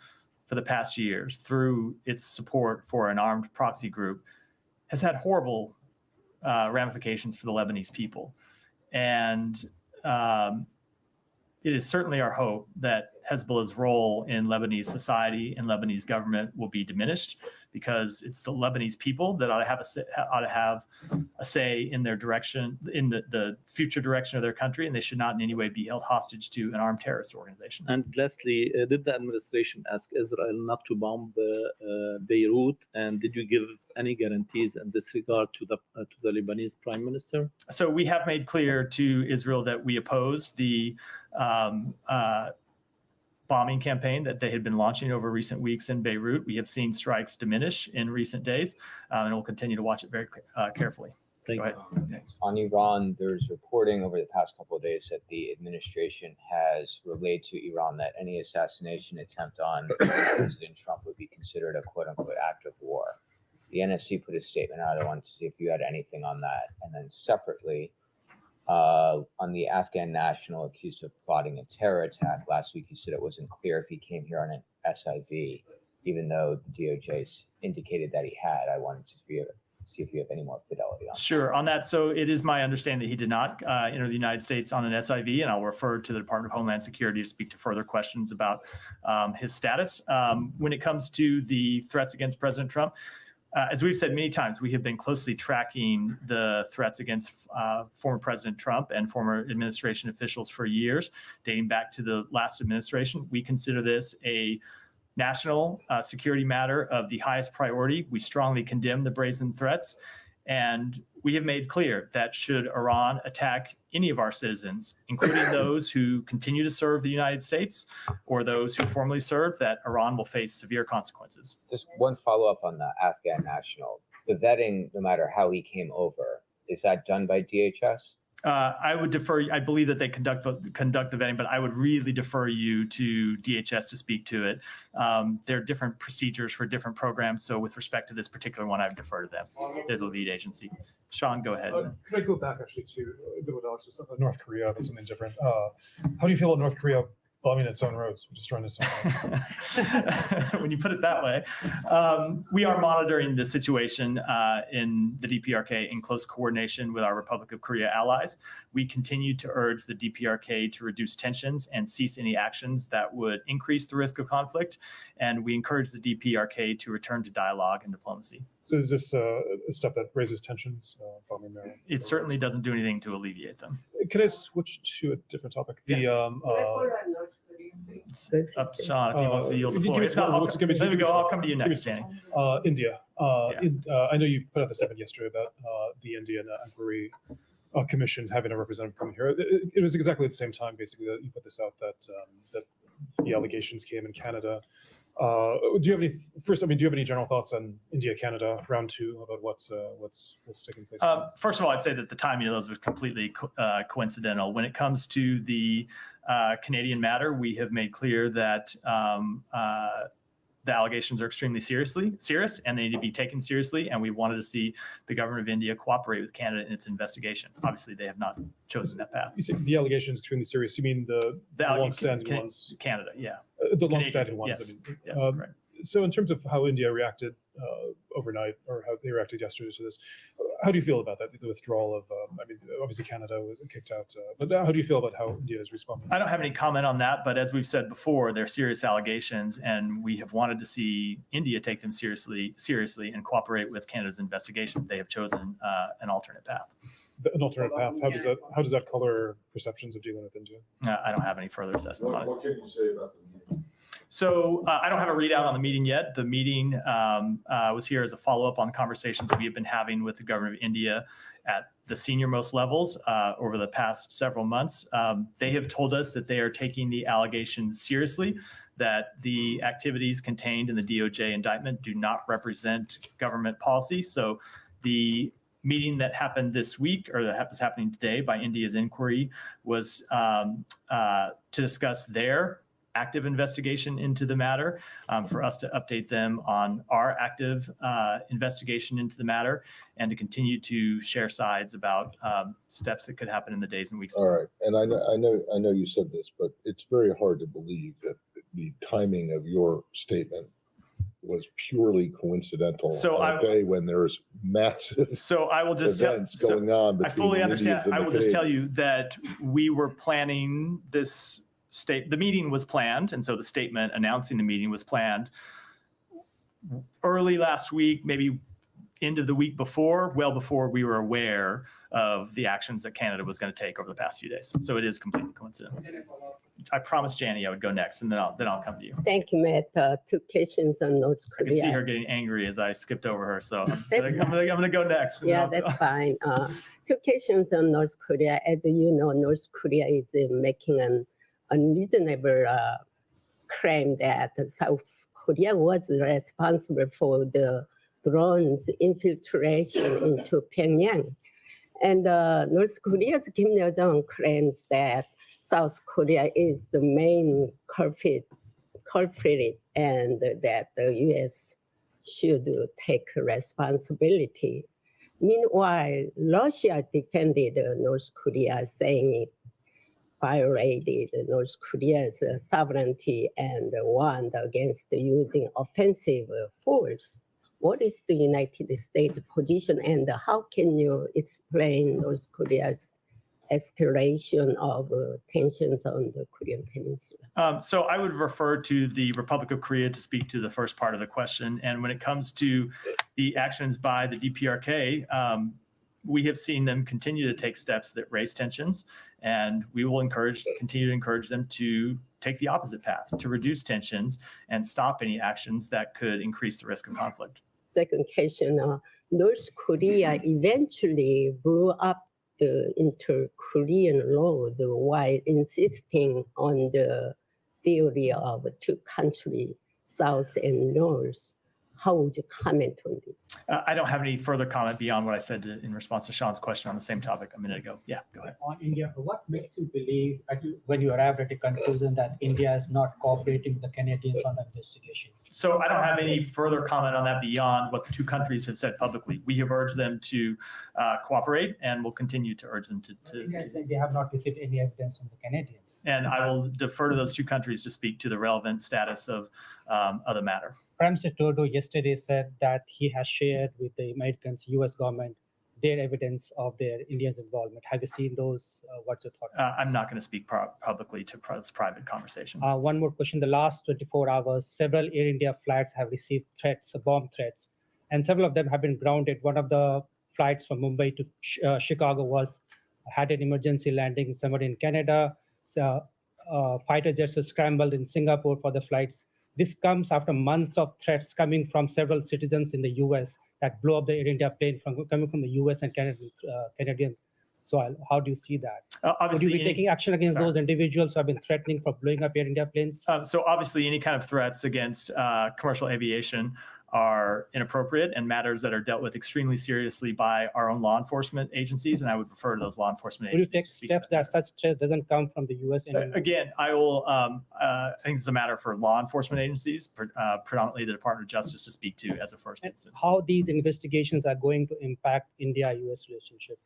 for the past years through its support for an armed proxy group has had horrible ramifications for the Lebanese people. And it is certainly our hope that Hezbollah's role in Lebanese society and Lebanese government will be diminished, because it's the Lebanese people that ought to have a say in their direction, in the future direction of their country, and they should not in any way be held hostage to an armed terrorist organization. And lastly, did the administration ask Israel not to bomb Beirut, and did you give any guarantees in this regard to the Lebanese prime minister? So we have made clear to Israel that we oppose the bombing campaign that they had been launching over recent weeks in Beirut. We have seen strikes diminish in recent days, and we'll continue to watch it very carefully. Thank Go you. ahead. On Iran, there's reporting over the past couple of days that the administration has relayed to Iran that any assassination attempt on President Trump would be considered a quote-unquote act of war. The NSC put a statement out. I wanted to see if you had anything on that. And then separately, on the Afghan national accused of plotting a terror attack, last week you said it wasn't clear if he came here on an SIV, even though the DOJ indicated that he had. I wanted to see if you have any more fidelity on that. Sure, on that. So it is my understanding that he did not enter the United States on an SIV, and I'll refer to the Department of Homeland Security to speak to further questions about his status. When it comes to the threats against President Trump, as we've said many times, we have been closely tracking the threats against former President Trump and former administration officials for years, dating back to the last administration. We consider this a national security matter of the highest priority. We strongly condemn the brazen threats, and we have made clear that should Iran attack any of our citizens, including those who continue to serve the United States or those who formerly served, that Iran will face severe consequences. Just one follow-up on the Afghan national. The vetting, no matter how he came over, is that done by DHS? I would defer. I believe that they conduct the vetting, but I would really defer you to DHS to speak to it. There are different procedures for different programs. So with respect to this particular one, I would defer to them. They're the lead agency. Sean, go ahead. Could I go back actually to North Korea? That's something different. How do you feel about North Korea bombing its own roads, destroying its own roads? When you put it that way, we are monitoring the situation in the DPRK in close coordination with our Republic of Korea allies. We continue to urge the DPRK to reduce tensions and cease any actions that would increase the risk of conflict. And we encourage the DPRK to return to dialogue and diplomacy. So is this a step that raises tensions? Bombing their It certainly doesn't do anything to alleviate them. Can I switch to a different topic? The It's up to Sean if he wants to yield the floor. If not, let me go. I'll come to you next, Danny. India. I know you put out the statement yesterday about the Indian Inquiry Commission having a representative coming here. It was exactly at the same time, basically, that you put this out, that the allegations came in Canada. Do you have any do you have any general thoughts on India, Canada, round two, about what's taking place? First of all, I'd say that the timing of those was completely coincidental. When it comes to the Canadian matter, we have made clear that the allegations are extremely serious, and they need to be taken seriously. And we wanted to see the government of India cooperate with Canada in its investigation. Obviously, they have not chosen that path. You say the allegations extremely serious. You mean the long-standing ones? Canada, yeah. The long-standing ones. Yes, I mean. yes, correct. So in terms of how India reacted overnight, or how they reacted yesterday to this, how do you feel about that, the withdrawal of, I mean, obviously Canada was kicked out, but how do you feel about how India is responding? I don't have any comment on that, but as we've said before, they're serious allegations, and we have wanted to see India take them seriously and cooperate with Canada's investigation. They have chosen an alternate path. An alternate path. How does that color perceptions of dealing with India? I don't have any further assessment on it. What can you say about the meeting? So I don't have a readout on the meeting yet. The meeting was here as a follow-up on conversations we have been having with the government of India at the senior-most levels over the past several months. They have told us that they are taking the allegations seriously, that the activities contained in the DOJ indictment do not represent government policy. So the meeting that happened this week, or that is happening today by India's inquiry, was to discuss their active investigation into the matter, for us to update them on our active investigation into the matter, and to continue to share sides about steps that could happen in the days and weeks. All right, and I know you said this, but it's very hard to believe that the timing of your statement was purely coincidental on a day when there's massive so I will just events going on. I fully between understand. Indians and I the will just tell Canadians. you that we were planning this the meeting was planned, and so the statement announcing the meeting was planned early last week, maybe end of the week before, well before we were aware of the actions that Canada was going to take over the past few days. So it is completely coincidental. I promised Janie I would go next, and then I'll come to you. Thank you, Matt. Two questions on North I can see Korea. her getting angry as I skipped over her, so I'm That's gonna go next. Yeah, that's fine. Two questions on North Korea. As you know, North Korea is making an unreasonable claim that South Korea was responsible for the drones infiltration into Pyongyang. And North Korea's Kim Yo-jong claims that South Korea is the main culprit and that the US should take responsibility. Meanwhile, Russia defended North Korea, saying it violated North Korea's sovereignty and warned against using offensive force. What is the United States position, and how can you explain North Korea's escalation of tensions on the Korean Peninsula? So I would refer to the Republic of Korea to speak to the first part of the question. And when it comes to the actions by the DPRK, we have seen them continue to take steps that raise tensions, and we will continue to encourage them to take the opposite path, to reduce tensions and stop any actions that could increase the risk of conflict. Second question, North Korea eventually blew up the inter-Korean road while insisting on the theory of two countries, South and North. How would you comment on this? I don't have any further comment beyond what I said in response to Sean's question on the same topic a minute ago. Yeah, go ahead. On India, what makes you believe when you arrived at a conclusion that India is not cooperating with the Canadians on the investigation? So I don't have any further comment on that beyond what the two countries have said publicly. We have urged them to cooperate, and will continue to urge them to They have not received any evidence from the Canadians. And I will defer to those two countries to speak to the relevant status of the matter. Prime Minister Trudeau yesterday said that he has shared with the Americans, U.S. government, their evidence of their Indians' involvement. Have you seen those? What's your thought? I'm not going to speak publicly to private conversations. One more question. The last 24 hours, several Air India flights have received threats, bomb threats, and several of them have been grounded. One of the flights from Mumbai to Chicago had an emergency landing somewhere in Canada. So fighter jets were scrambled in Singapore for the flights. This comes after months of threats coming from several citizens in the U.S. that blew up the Air India plane coming from the U.S. and Canadian soil. How do you see that? Obviously, would you be taking action against those individuals who have been threatening for blowing up Air India planes? So obviously, any kind of threats against commercial aviation are inappropriate and matters that are dealt with extremely seriously by our own law enforcement agencies, and I would refer to those law enforcement Will you agencies. take to speak steps to that such threat doesn't come from the US? Again, I will, I think it's a matter for law enforcement agencies, predominantly the Department of Justice, to speak to as a first instance. How these investigations are going to impact India-US relationship?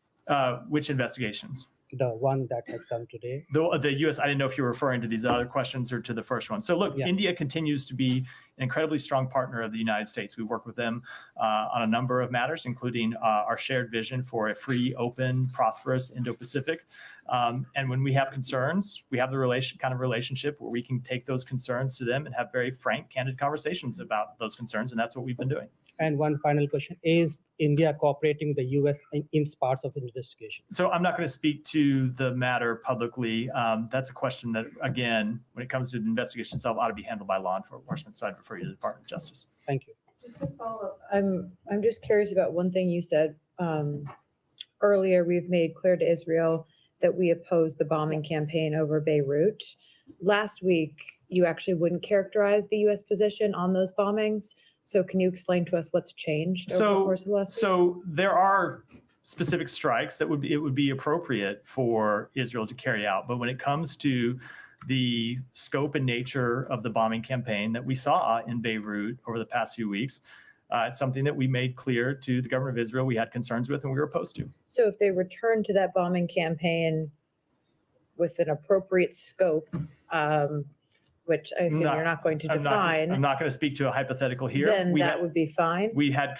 Which investigations? The one that has come today. The U.S., I didn't know if you were referring to these other questions or to the first one. So look, Yeah. India continues to be an incredibly strong partner of the United States. We work with them on a number of matters, including our shared vision for a free, open, prosperous Indo-Pacific. And when we have concerns, we have the relationship where we can take those concerns to them and have very frank, candid conversations about those concerns. And that's what we've been doing. And one final question, is India cooperating with the US in parts of the investigation? So I'm not going to speak to the matter publicly. That's a question that, again, when it comes to the investigation itself, ought to be handled by law enforcement, so I'd refer you to the Department of Justice. Thank you. Just to follow up, I'm just curious about one thing you said earlier. We've made clear to Israel that we oppose the bombing campaign over Beirut. Last week, you actually wouldn't characterize the U.S. position on those bombings. So can you explain to us what's changed over the course of the last week? So there are specific strikes that it would be appropriate for Israel to carry out. But when it comes to the scope and nature of the bombing campaign that we saw in Beirut over the past few weeks, it's something that we made clear to the government of Israel we had concerns with and we were opposed to. So if they return to that bombing campaign with an appropriate scope, which I assume you're not going to define, I'm not going to speak to a hypothetical here. then that would be fine. We've had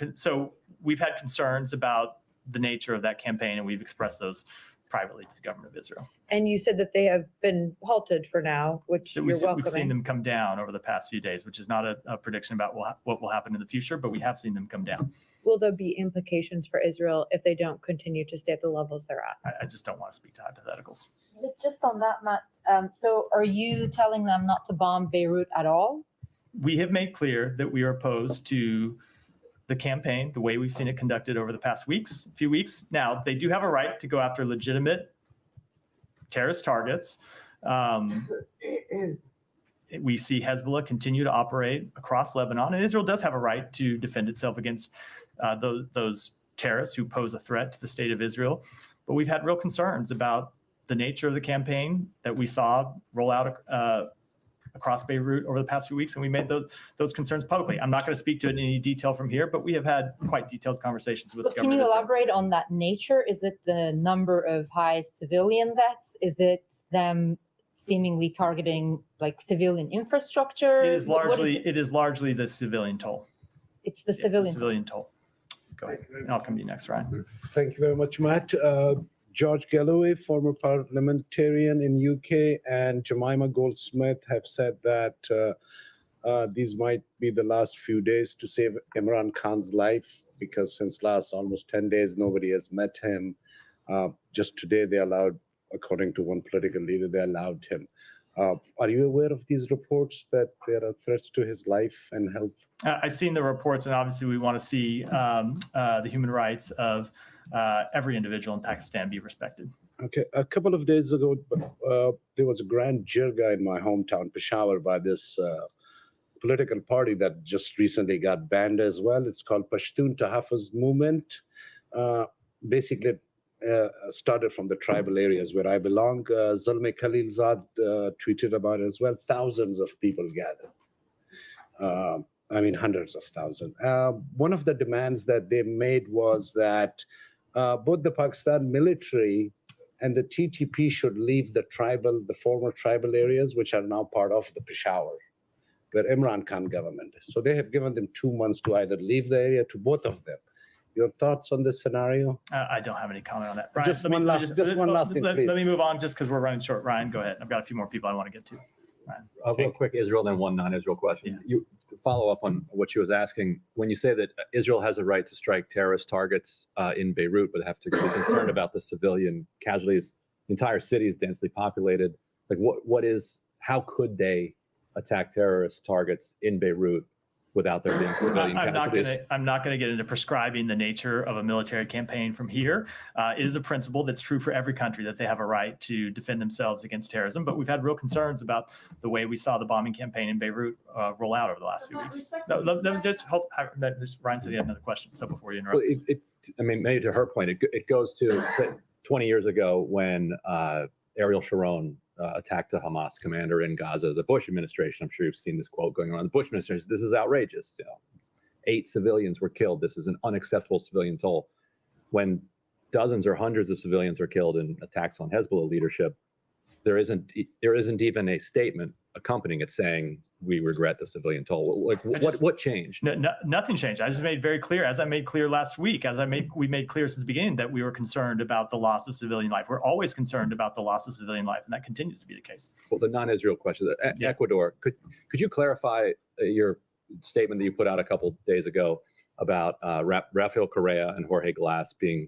concerns about the nature of that campaign, and we've expressed those privately to the government of Israel. And you said that they have been halted for now, which So you're we've welcoming. seen them come down over the past few days, which is not a prediction about what will happen in the future, but we have seen them come down. Will there be implications for Israel if they don't continue to stay at the levels they're at? I just don't want to speak to hypotheticals. Just on that, Matt, so are you telling them not to bomb Beirut at all? We have made clear that we are opposed to the campaign, the way we've seen it conducted over the past few weeks. Now, they do have a right to go after legitimate terrorist targets. We see Hezbollah continue to operate across Lebanon, and Israel does have a right to defend itself against those terrorists who pose a threat to the state of Israel. But we've had real concerns about the nature of the campaign that we saw roll out across Beirut over the past few weeks, and we made those concerns publicly. I'm not going to speak to it in any detail from here, but we have had quite detailed conversations with the Can government you of Israel. elaborate on that nature? Is it the number of high civilian deaths? Is it them seemingly targeting like civilian infrastructure? It is largely the civilian toll. It's the civilian toll. Go ahead. And I'll come to you next, Ryan. Thank you very much, Matt. George Galloway, former parliamentarian in UK, and Jemima Goldsmith have said that these might be the last few days to save Imran Khan's life, because since last almost 10 days, nobody has met him. Just today, they allowed, according to one political leader, they allowed him. Are you aware of these reports that there are threats to his life and health? I've seen the reports, and obviously we want to see the human rights of every individual in Pakistan be respected. Okay, a couple of days ago, there was a grand jirga in my hometown, Peshawar, by this political party that just recently got banned as well. It's called Pashtun Tahaffuz Movement. Basically, started from the tribal areas where I belong. Zalmay Khalilzad tweeted about it as well. Thousands of people gathered. I mean, hundreds of thousands. One of the demands that they made was that both the Pakistan military and the TTP should leave the former tribal areas, which are now part of the Peshawar, where Imran Khan government is. So they have given them 2 months to either leave the area, to both of them. Your thoughts on this scenario? I don't have any comment on that. Ryan, Just one last thing, please. Let me move on just because we're running short. Ryan, go ahead. I've got a few more people I want to get to. Ryan. Real quick, Israel, then one non-Israel question. To follow up on what she was asking, when you say that Israel has a right to strike terrorist targets in Beirut, but have to be concerned about the civilian casualties, the entire city is densely populated. Like, how could they attack terrorist targets in Beirut without there being civilian casualties? I'm not going to get into prescribing the nature of a military campaign from here. It is a principle that's true for every country that they have a right to defend themselves against terrorism. But we've had real concerns about the way we saw the bombing campaign in Beirut roll out over the last few weeks. No, let me just hope. Ryan said he had another question. So before you interrupt, Well, I mean, maybe to her point, it goes to 20 years ago when Ariel Sharon attacked the Hamas commander in Gaza. The Bush administration, I'm sure you've seen this quote going around. The Bush administration, this is outrageous. 8 civilians were killed. This is an unacceptable civilian toll. When dozens or hundreds of civilians are killed in attacks on Hezbollah leadership, there isn't even a statement accompanying it saying we regret the civilian toll. Like what changed? Nothing changed. I just made very clear, as I made clear last week, we made clear since the beginning that we were concerned about the loss of civilian life. We're always concerned about the loss of civilian life, and that continues to be the case. Well, the non-Israel question, Ecuador, could you clarify your statement that you put out a couple days ago about Rafael Correa and Jorge Glass being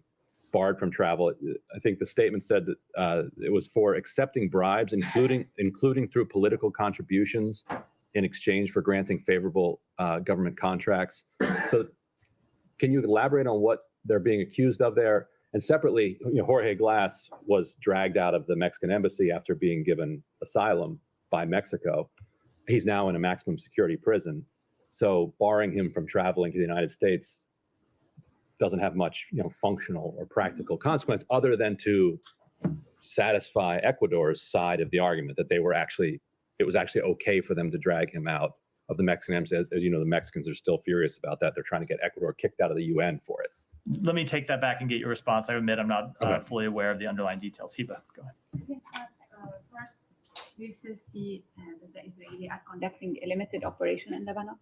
barred from travel? I think the statement said that it was for accepting bribes, including through political contributions in exchange for granting favorable government contracts. So can you elaborate on what they're being accused of there? And separately, Jorge Glass was dragged out of the Mexican embassy after being given asylum by Mexico. He's now in a maximum security prison. So barring him from traveling to the United States doesn't have much, functional or practical consequence other than to satisfy Ecuador's side of the argument that it was actually okay for them to drag him out of the Mexican embassy. As you know, the Mexicans are still furious about that. They're trying to get Ecuador kicked out of the UN for it. Let me take that back and get your response. I admit I'm not fully aware of the underlying details. Hiba, go ahead. Yes, first, do you still see that the Israelis are conducting a limited operation in Lebanon?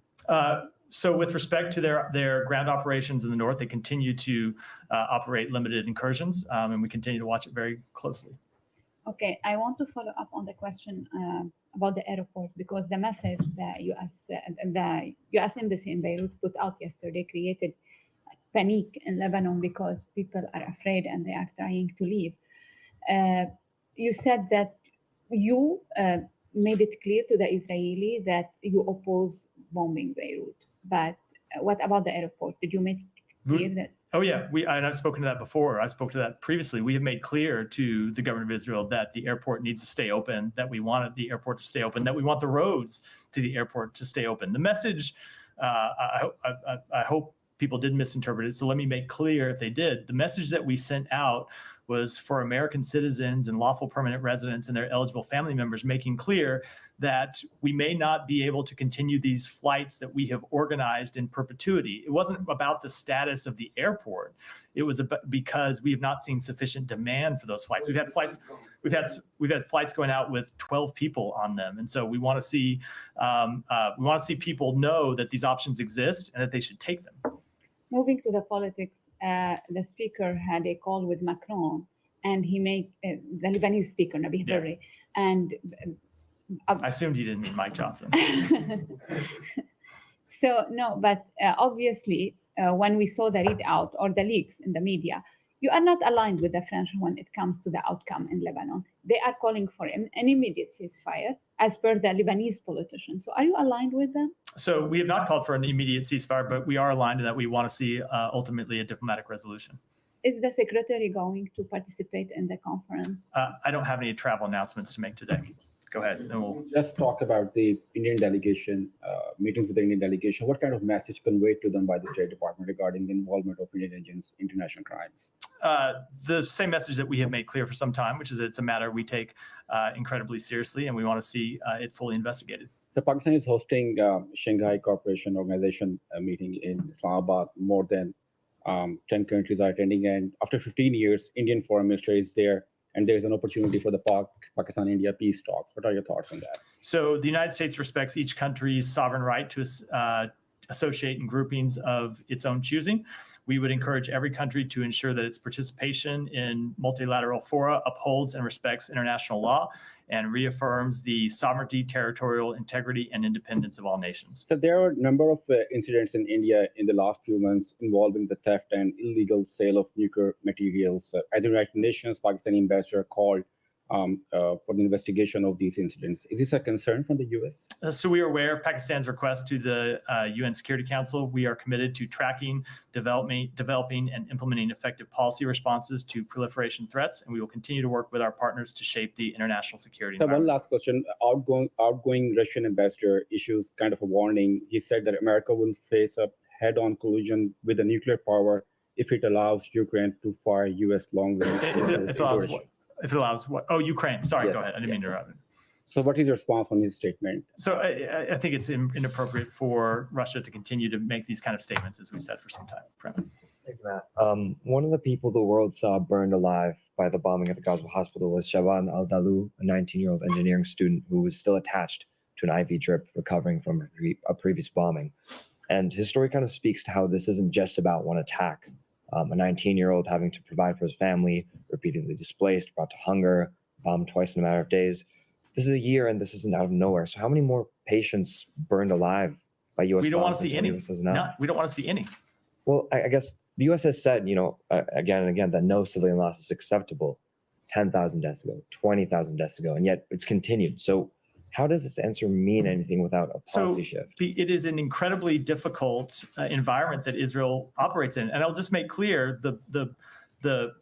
So with respect to their ground operations in the north, they continue to operate limited incursions, and we continue to watch it very closely. Okay, I want to follow up on the question about the airport, because the message that the U.S. Embassy in Beirut put out yesterday created panic in Lebanon because people are afraid and they are trying to leave. You said that you made it clear to the Israeli that you oppose bombing Beirut, but what about the airport? Did you make it clear that? Oh yeah, and I've spoken to that before. I spoke to that previously. We have made clear to the government of Israel that the airport needs to stay open, that we wanted the airport to stay open, that we want the roads to the airport to stay open. The message, I hope people didn't misinterpret it, so let me make clear if they did. The message that we sent out was for American citizens and lawful permanent residents and their eligible family members, making clear that we may not be able to continue these flights that we have organized in perpetuity. It wasn't about the status of the airport. It was because we have not seen sufficient demand for those flights. We've had flights going out with 12 people on them, and so we want to see people know that these options exist and that they should take them. Moving to the politics, the speaker had a call with Macron, and he made the Lebanese speaker, Nabi Berri, and I assumed you didn't mean Mike Johnson. So no, but obviously, when we saw the readout or the leaks in the media, you are not aligned with the French when it comes to the outcome in Lebanon. They are calling for an immediate ceasefire, as per the Lebanese politicians. So are you aligned with them? So we have not called for an immediate ceasefire, but we are aligned in that we want to see ultimately a diplomatic resolution. Is the secretary going to participate in the conference? I don't have any travel announcements to make today. Go ahead. And we'll just talk about the Indian delegation, meetings with the Indian delegation. What kind of message conveyed to them by the State Department regarding the involvement of Indian agents in international crimes? The same message that we have made clear for some time, which is that it's a matter we take incredibly seriously, and we want to see it fully investigated. So Pakistan is hosting Shanghai Cooperation Organization meeting in Islamabad. More than 10 countries are attending, and after 15 years, Indian Foreign Minister is there, and there's an opportunity for the Pakistan-India peace talks. What are your thoughts on that? So the United States respects each country's sovereign right to associate in groupings of its own choosing. We would encourage every country to ensure that its participation in multilateral fora upholds and respects international law and reaffirms the sovereignty, territorial integrity, and independence of all nations. So there are a number of incidents in India in the last few months involving the theft and illegal sale of nuclear materials. At the United Nations, Pakistani ambassador called for the investigation of these incidents. Is this a concern from the U.S.? So we are aware of Pakistan's request to the UN Security Council. We are committed to tracking, developing, and implementing effective policy responses to proliferation threats, and we will continue to work with our partners to shape the international security So one environment. last question. Outgoing Russian ambassador issues kind of a warning. He said that America will face a head-on collision with a nuclear power if it allows Ukraine to fire U.S. long-range missiles. If it allows what? Oh, Ukraine. Sorry, Yes. go ahead. I didn't mean to interrupt. So what is your response on his statement? So I think it's inappropriate for Russia to continue to make these kind of statements, as we've said for some time. Thank you, Matt. One of the people the world saw burned alive by the bombing at the Gaza hospital was Shaban Al-Dalu, a 19-year-old engineering student who was still attached to an IV drip recovering from a previous bombing. And his story kind of speaks to how this isn't just about one attack. A 19-year-old having to provide for his family, repeatedly displaced, brought to hunger, bombed twice in a matter of days. This is a year, and this isn't out of nowhere. So how many more patients burned alive by U.S. We don't want bombs to see until any. the US says no? No, we don't want to see any. Well, I guess the U.S. has said, again and again, that no civilian loss is acceptable. 10,000 deaths ago, 20,000 deaths ago, and yet it's continued. So how does this answer mean anything without a policy shift? It is an incredibly difficult environment that Israel operates in. And I'll just make clear the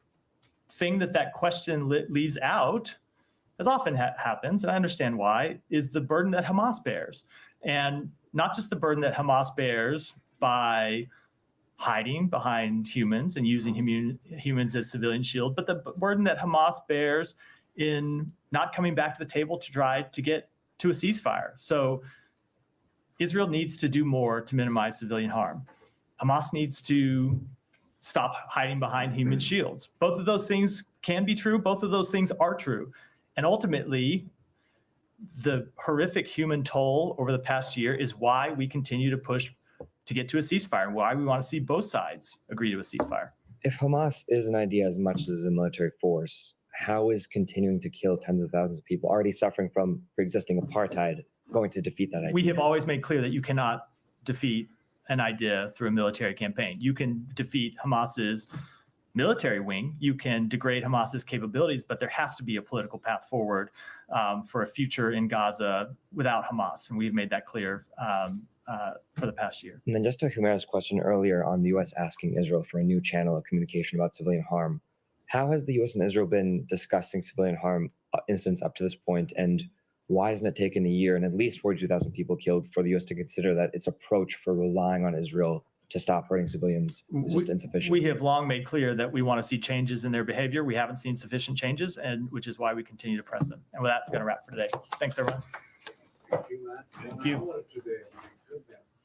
thing that question leaves out, as often happens, and I understand why, is the burden that Hamas bears. And not just the burden that Hamas bears by hiding behind humans and using humans as civilian shields, but the burden that Hamas bears in not coming back to the table to try to get to a ceasefire. So Israel needs to do more to minimize civilian harm. Hamas needs to stop hiding behind human shields. Both of those things can be true. Both of those things are true. And ultimately, the horrific human toll over the past year is why we continue to push to get to a ceasefire, and why we want to see both sides agree to a ceasefire. If Hamas is an idea as much as a military force, how is continuing to kill tens of thousands of people already suffering from pre-existing apartheid going to defeat that idea? We have always made clear that you cannot defeat an idea through a military campaign. You can defeat Hamas's military wing, you can degrade Hamas's capabilities, but there has to be a political path forward for a future in Gaza without Hamas. And we've made that clear for the past year. And then just to Humera's question earlier on the U.S. asking Israel for a new channel of communication about civilian harm, how has the U.S. and Israel been discussing civilian harm incidents up to this point, and why hasn't it taken a year and at least 42,000 people killed for the U.S. to consider that its approach for relying on Israel to stop hurting civilians is just insufficient? We have long made clear that we want to see changes in their behavior. We haven't seen sufficient changes, and which is why we continue to press them. And with that, I'm going to wrap for today. Thanks, everyone. Thank you, Matt. Thank you. Today. My goodness.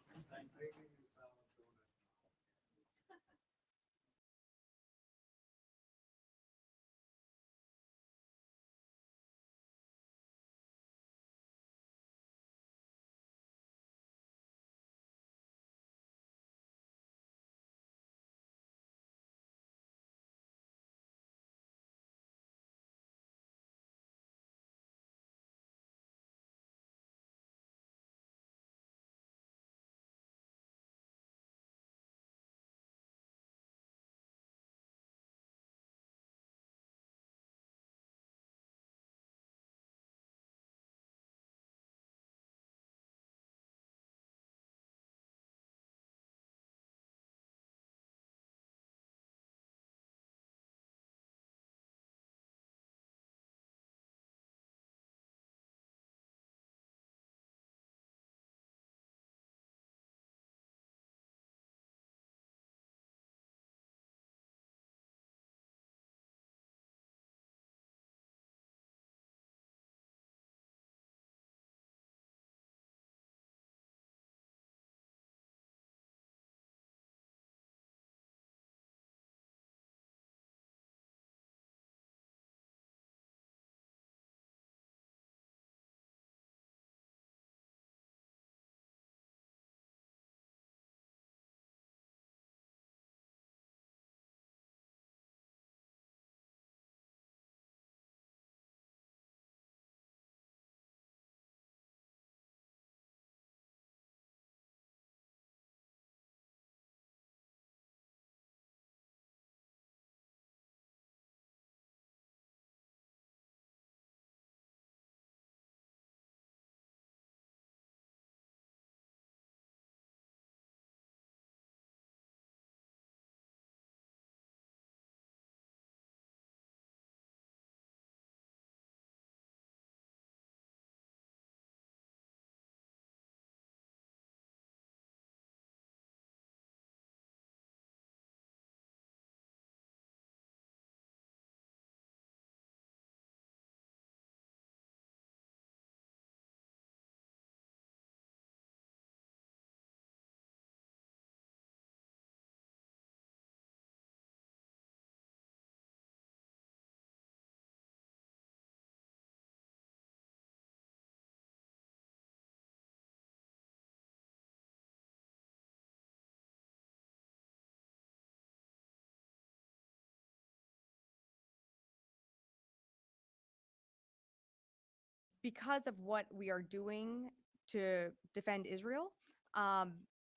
because of what we are doing to defend Israel,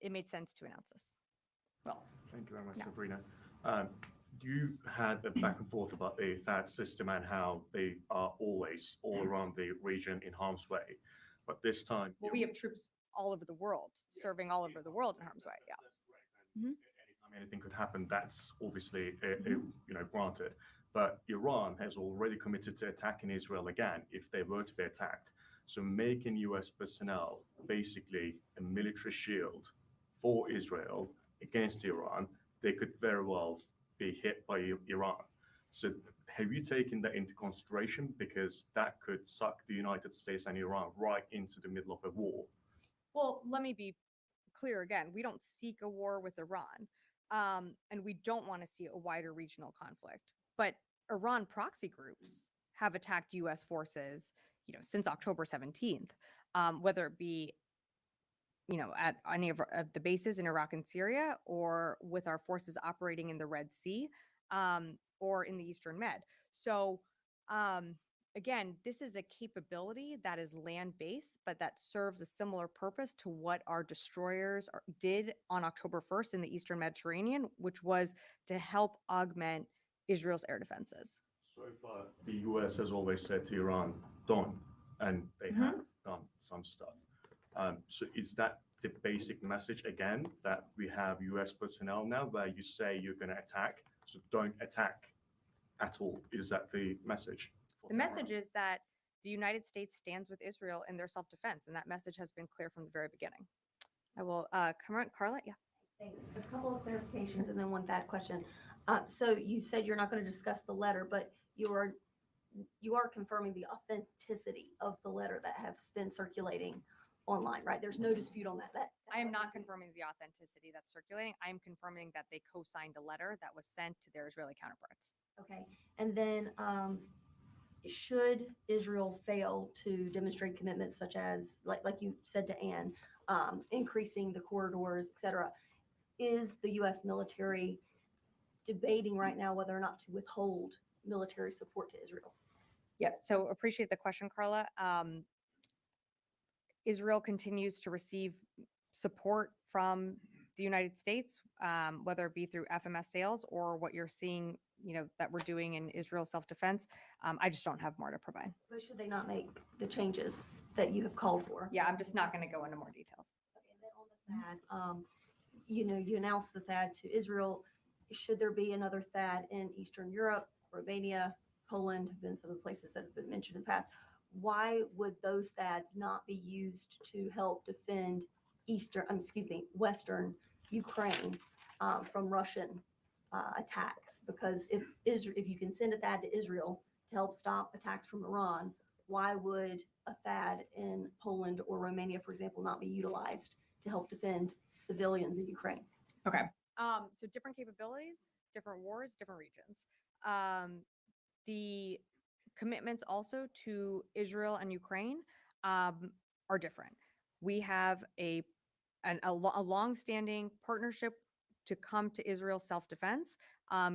it made sense to announce this. Well, thank you very much, No. Sabrina. You had a back and forth about the THAAD system and how they are always all around the region in harm's way. But this time, Well, we have troops all over the world, serving all over the world in harm's way. Yeah. anytime anything could happen, that's obviously granted. But Iran has already committed to attacking Israel again if they were to be attacked. So making US personnel basically a military shield for Israel against Iran, they could very well be hit by Iran. So have you taken that into consideration? Because that could suck the United States and Iran right into the middle of a war. Well, let me be clear again. We don't seek a war with Iran, and we don't want to see a wider regional conflict. But Iran proxy groups have attacked U.S. forces, since October 17th, whether it be, at any of the bases in Iraq and Syria, or with our forces operating in the Red Sea, or in the Eastern Med. So, again, this is a capability that is land-based, but that serves a similar purpose to what our destroyers did on October 1st in the Eastern Mediterranean, which was to help augment Israel's air defenses. So far, the US has always said to Iran, don't, and they have done some stuff. So is that the basic message again, that we have US personnel now where you say you're going to attack, so don't attack at all? Is that the message? The message is that the United States stands with Israel in their self-defense, and that message has been clear from the very beginning. I will come on, Carla. Yeah. Thanks. A couple of clarifications and then one bad question. So you said you're not going to discuss the letter, but you are confirming the authenticity of the letter that has been circulating online, right? There's no dispute on that. I am not confirming the authenticity that's circulating. I am confirming that they co-signed a letter that was sent to their Israeli counterparts. Okay. And then should Israel fail to demonstrate commitments such as, like you said to Anne, increasing the corridors, et cetera, is the U.S. military debating right now whether or not to withhold military support to Israel? Yep. So appreciate the question, Carla. Israel continues to receive support from the United States, whether it be through FMS sales or what you're seeing, that we're doing in Israel self-defense. I just don't have more to provide. But should they not make the changes that you have called for? Yeah, I'm just not going to go into more details. Okay, and then on the THAAD, you announced the THAAD to Israel. Should there be another THAAD in Eastern Europe, Romania, Poland, have been some of the places that have been mentioned in the past? Why would those THAADs not be used to help defend Western Ukraine from Russian attacks? Because if you can send a THAAD to Israel to help stop attacks from Iran, why would a THAAD in Poland or Romania, for example, not be utilized to help defend civilians in Ukraine? Okay. So different capabilities, different wars, different regions. The commitments also to Israel and Ukraine are different. We have a long-standing partnership to come to Israel's self-defense.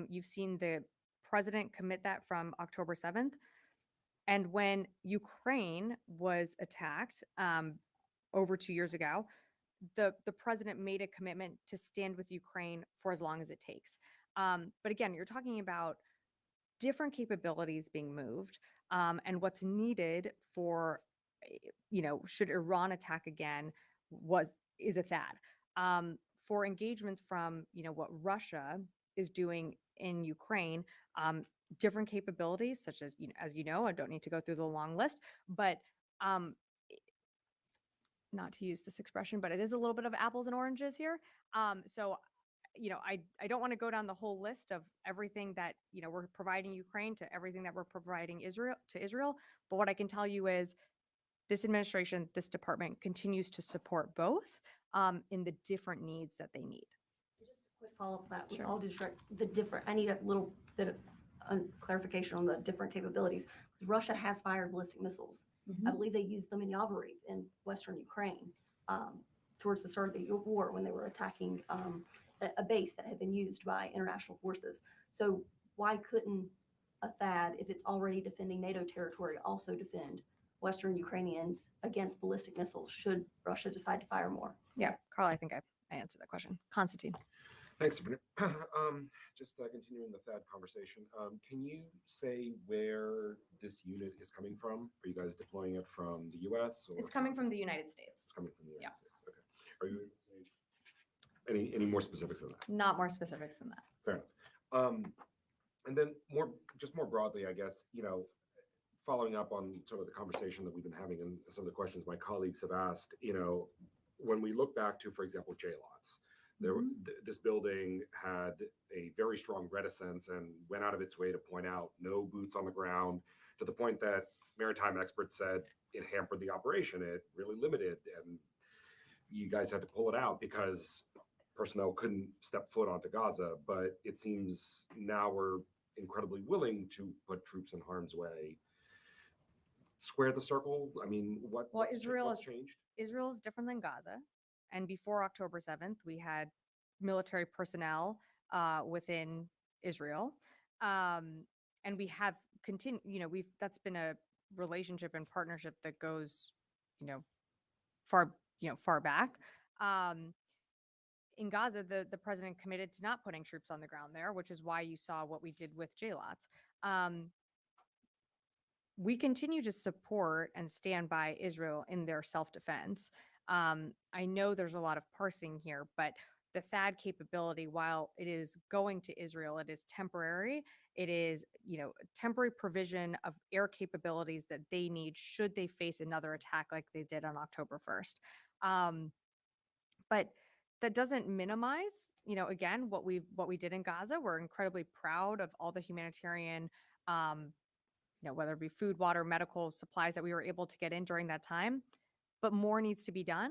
You've seen the president commit that from October 7th. And when Ukraine was attacked over 2 years ago, the president made a commitment to stand with Ukraine for as long as it takes. But again, you're talking about different capabilities being moved, and what's needed for, should Iran attack again, is a THAAD. For engagements from, what Russia is doing in Ukraine, different capabilities, such as, I don't need to go through the long list, but not to use this expression, but it is a little bit of apples and oranges here. So, I don't want to go down the whole list of everything that, we're providing Ukraine to everything that we're providing Israel. But what I can tell you is this administration, this department continues to support both in the different needs that they need. Just a quick follow-up on that. With Sure. all due respect, I need a little bit of clarification on the different capabilities, because Russia has fired ballistic missiles. I believe they used them in Yavoriv in Western Ukraine towards the start of the war when they were attacking a base that had been used by international forces. So why couldn't a THAAD, if it's already defending NATO territory, also defend Western Ukrainians against ballistic missiles should Russia decide to fire more. Yeah, Carl, I think I answered that question. Constantine. Thanks, Sabrina. Just continuing the THAAD conversation, can you say where this unit is coming from? Are you guys deploying it from the U.S.? Or It's coming from the United States. It's coming from the United States. Okay. Are you able to say any more specifics than that? Not more specifics than that. Fair enough. And then more broadly, I guess, following up on sort of the conversation that we've been having and some of the questions my colleagues have asked, when we look back to, for example, J-lots, this building had a very strong reticence and went out of its way to point out no boots on the ground, to the point that maritime experts said it hampered the operation. It really limited, and you guys had to pull it out because personnel couldn't step foot onto Gaza. But it seems now we're incredibly willing to put troops in harm's way. Square the circle. I mean, what's changed? Israel is different than Gaza. And before October 7th, we had military personnel within Israel. And we have continued, that's been a relationship and partnership that goes, far back. In Gaza, the president committed to not putting troops on the ground there, which is why you saw what we did with J-lots. We continue to support and stand by Israel in their self-defense. I know there's a lot of parsing here, but the THAAD capability, while it is going to Israel, it is temporary. It is, temporary provision of air capabilities that they need should they face another attack like they did on October 1st. But that doesn't minimize, again, what we did in Gaza. We're incredibly proud of all the humanitarian, whether it be food, water, medical supplies that we were able to get in during that time. But more needs to be done,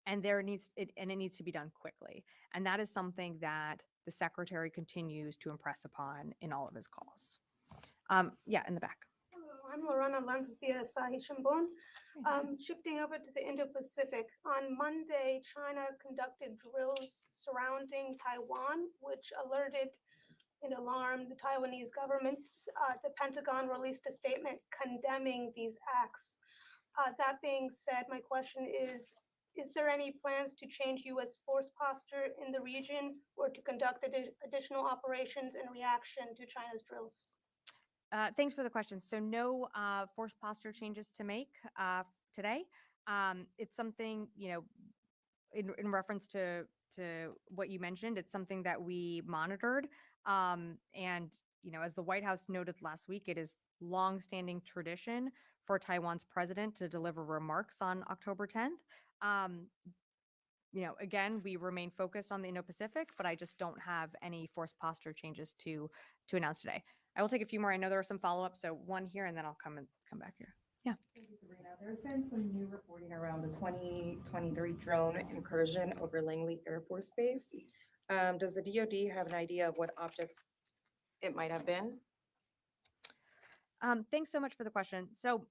and it needs to be done quickly. And that is something that the secretary continues to impress upon in all of his calls. Yeah, in the back. Hello, I'm Lorena Lanzafia Sahi Shimbun. Shifting over to the Indo-Pacific, on Monday, China conducted drills surrounding Taiwan, which alerted and alarmed the Taiwanese government. The Pentagon released a statement condemning these acts. That being said, my question is there any plans to change U.S. force posture in the region or to conduct additional operations in reaction to China's drills? Thanks for the question. So no force posture changes to make today. It's something, in reference to what you mentioned, it's something that we monitored. And, as the White House noted last week, it is longstanding tradition for Taiwan's president to deliver remarks on October 10th. Again, we remain focused on the Indo-Pacific, but I just don't have any force posture changes to announce today. I will take a few more. I know there are some follow-ups, so one here, and then I'll come back here. Yeah. Thank you, Sabrina. There's been some new reporting around the 2023 drone incursion over Langley Air Force Base. Does the DoD have an idea of what objects it might have been? Thanks so much for the question. So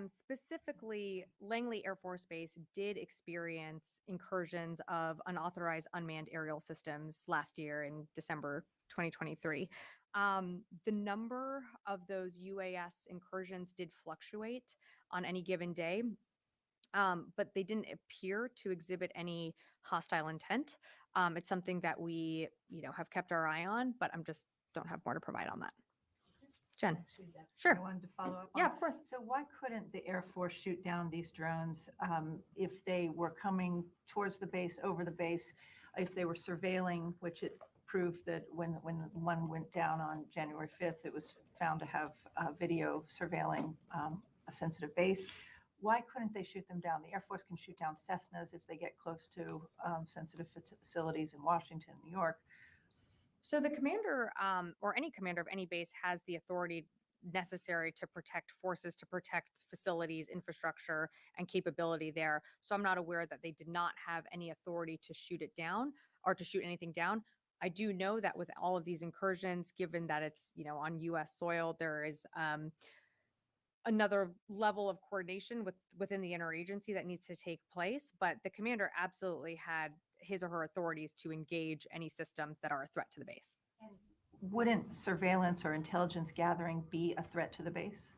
specifically, Langley Air Force Base did experience incursions of unauthorized unmanned aerial systems last year in December 2023. The number of those UAS incursions did fluctuate on any given day, but they didn't appear to exhibit any hostile intent. It's something that we, have kept our eye on, but I'm just don't have more to provide on that. Jen. Sure. I wanted to follow up. Yeah, of course. So why couldn't the Air Force shoot down these drones if they were coming towards the base, over the base, if they were surveilling, which it proved that when one went down on January 5th, it was found to have video surveilling a sensitive base. Why couldn't they shoot them down? The Air Force can shoot down Cessnas if they get close to sensitive facilities in Washington, New York. So the commander, or any commander of any base, has the authority necessary to protect forces, to protect facilities, infrastructure, and capability there. So I'm not aware that they did not have any authority to shoot it down or to shoot anything down. I do know that with all of these incursions, given that it's, on U.S. soil, there is another level of coordination within the interagency that needs to take place. But the commander absolutely had his or her authorities to engage any systems that are a threat to the base. And wouldn't surveillance or intelligence gathering be a threat to the base?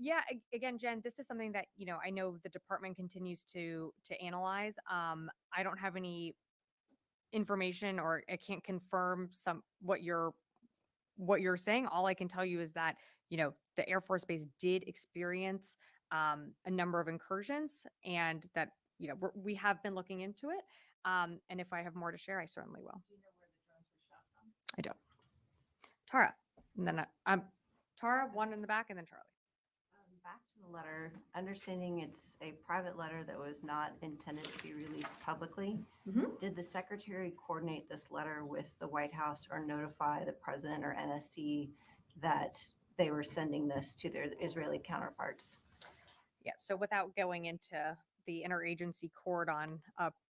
Yeah, again, Jen, this is something that, I know the department continues to analyze. I don't have any information, or I can't confirm what you're saying. All I can tell you is that, the Air Force Base did experience a number of incursions, and that, we have been looking into it. And if I have more to share, I certainly will. Do you know where the drones were shot from? I don't. Tara, and then Tara, one in the back, and then Charlie. Back to the letter, understanding it's a private letter that was not intended to be released publicly. Did the secretary coordinate this letter with the White House or notify the president or NSC that they were sending this to their Israeli counterparts? Yeah, so without going into the interagency court on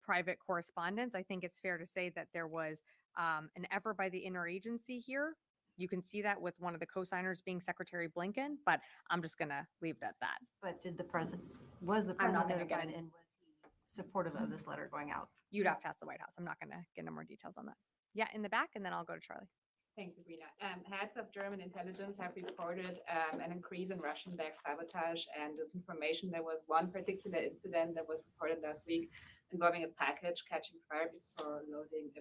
private correspondence, I think it's fair to say that there was an effort by the interagency here. You can see that with one of the co-signers being Secretary Blinken, but I'm just going to leave it at that. But did the president, was the I'm not president gonna get notified, and was he supportive of this letter going out? You'd have to ask the White House. I'm not going to get into more details on that. Yeah, in the back, and then I'll go to Charlie. Thanks, Sabrina. Heads of German intelligence have reported an increase in Russian-backed sabotage and disinformation. There was one particular incident that was reported last week involving a package catching fire before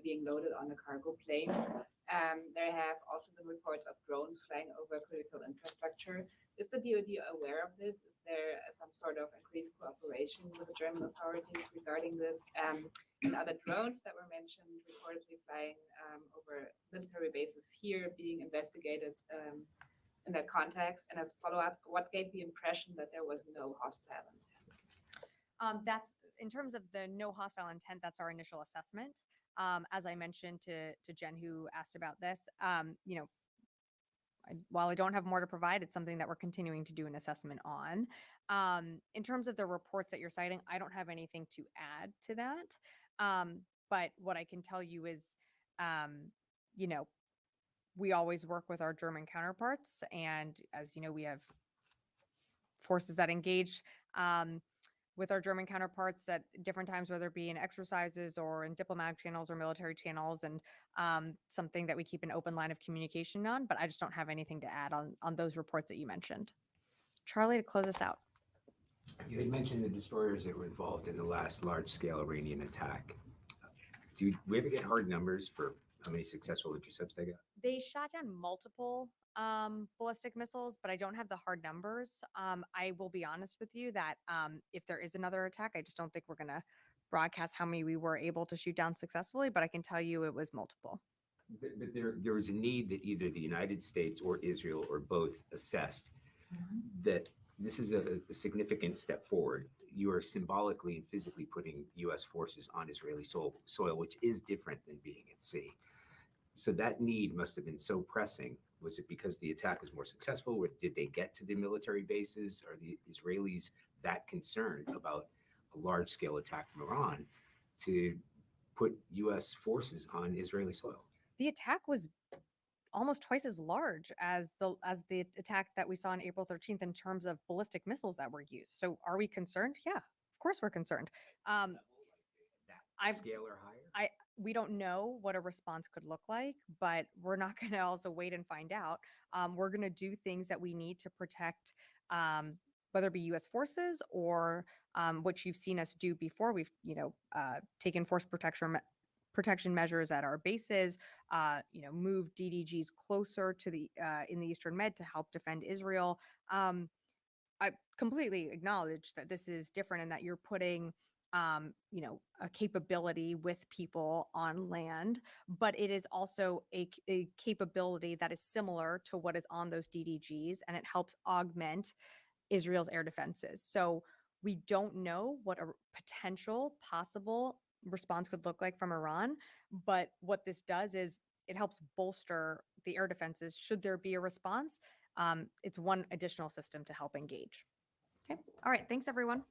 being loaded on a cargo plane. There have also been reports of drones flying over critical infrastructure. Is the DoD aware of this? Is there some sort of increased cooperation with the German authorities regarding this? And other drones that were mentioned reportedly flying over military bases here being investigated in that context? And as a follow-up, what gave the impression that there was no hostile intent? That's in terms of the no hostile intent. That's our initial assessment. As I mentioned to Jen, who asked about this, while I don't have more to provide, it's something that we're continuing to do an assessment on. In terms of the reports that you're citing, I don't have anything to add to that. But what I can tell you is, we always work with our German counterparts. And as you know, we have forces that engage with our German counterparts at different times, whether it be in exercises or in diplomatic channels or military channels, and something that we keep an open line of communication on. But I just don't have anything to add on those reports that you mentioned. Charlie, to close us out. You had mentioned the destroyers that were involved in the last large-scale Iranian attack. Do we ever get hard numbers for how many successful intercepts they got? They shot down multiple ballistic missiles, but I don't have the hard numbers. I will be honest with you that if there is another attack, I just don't think we're going to broadcast how many we were able to shoot down successfully, but I can tell you it was multiple. But there was a need that either the United States or Israel or both assessed that this is a significant step forward. You are symbolically and physically putting U.S. forces on Israeli soil, which is different than being at sea. So that need must have been so pressing. Was it because the attack was more successful? Or did they get to the military bases? Are the Israelis that concerned about a large-scale attack from Iran to put U.S. forces on Israeli soil? The attack was almost twice as large as the attack that we saw on April 13th in terms of ballistic missiles that were used. So are we concerned? Yeah, of course we're concerned. Scale or higher? We don't know what a response could look like, but we're not going to also wait and find out. We're going to do things that we need to protect, whether it be U.S. forces or what you've seen us do before. We've, taken force protection measures at our bases, move DDGs closer to the in the Eastern Med to help defend Israel. I completely acknowledge that this is different and that you're putting a capability with people on land, but it is also a capability that is similar to what is on those DDGs, and it helps augment Israel's air defenses. So we don't know what a potential possible response could look like from Iran, but what this does is it helps bolster the air defenses should there be a response. It's one additional system to help engage. Okay. All right. Thanks, everyone.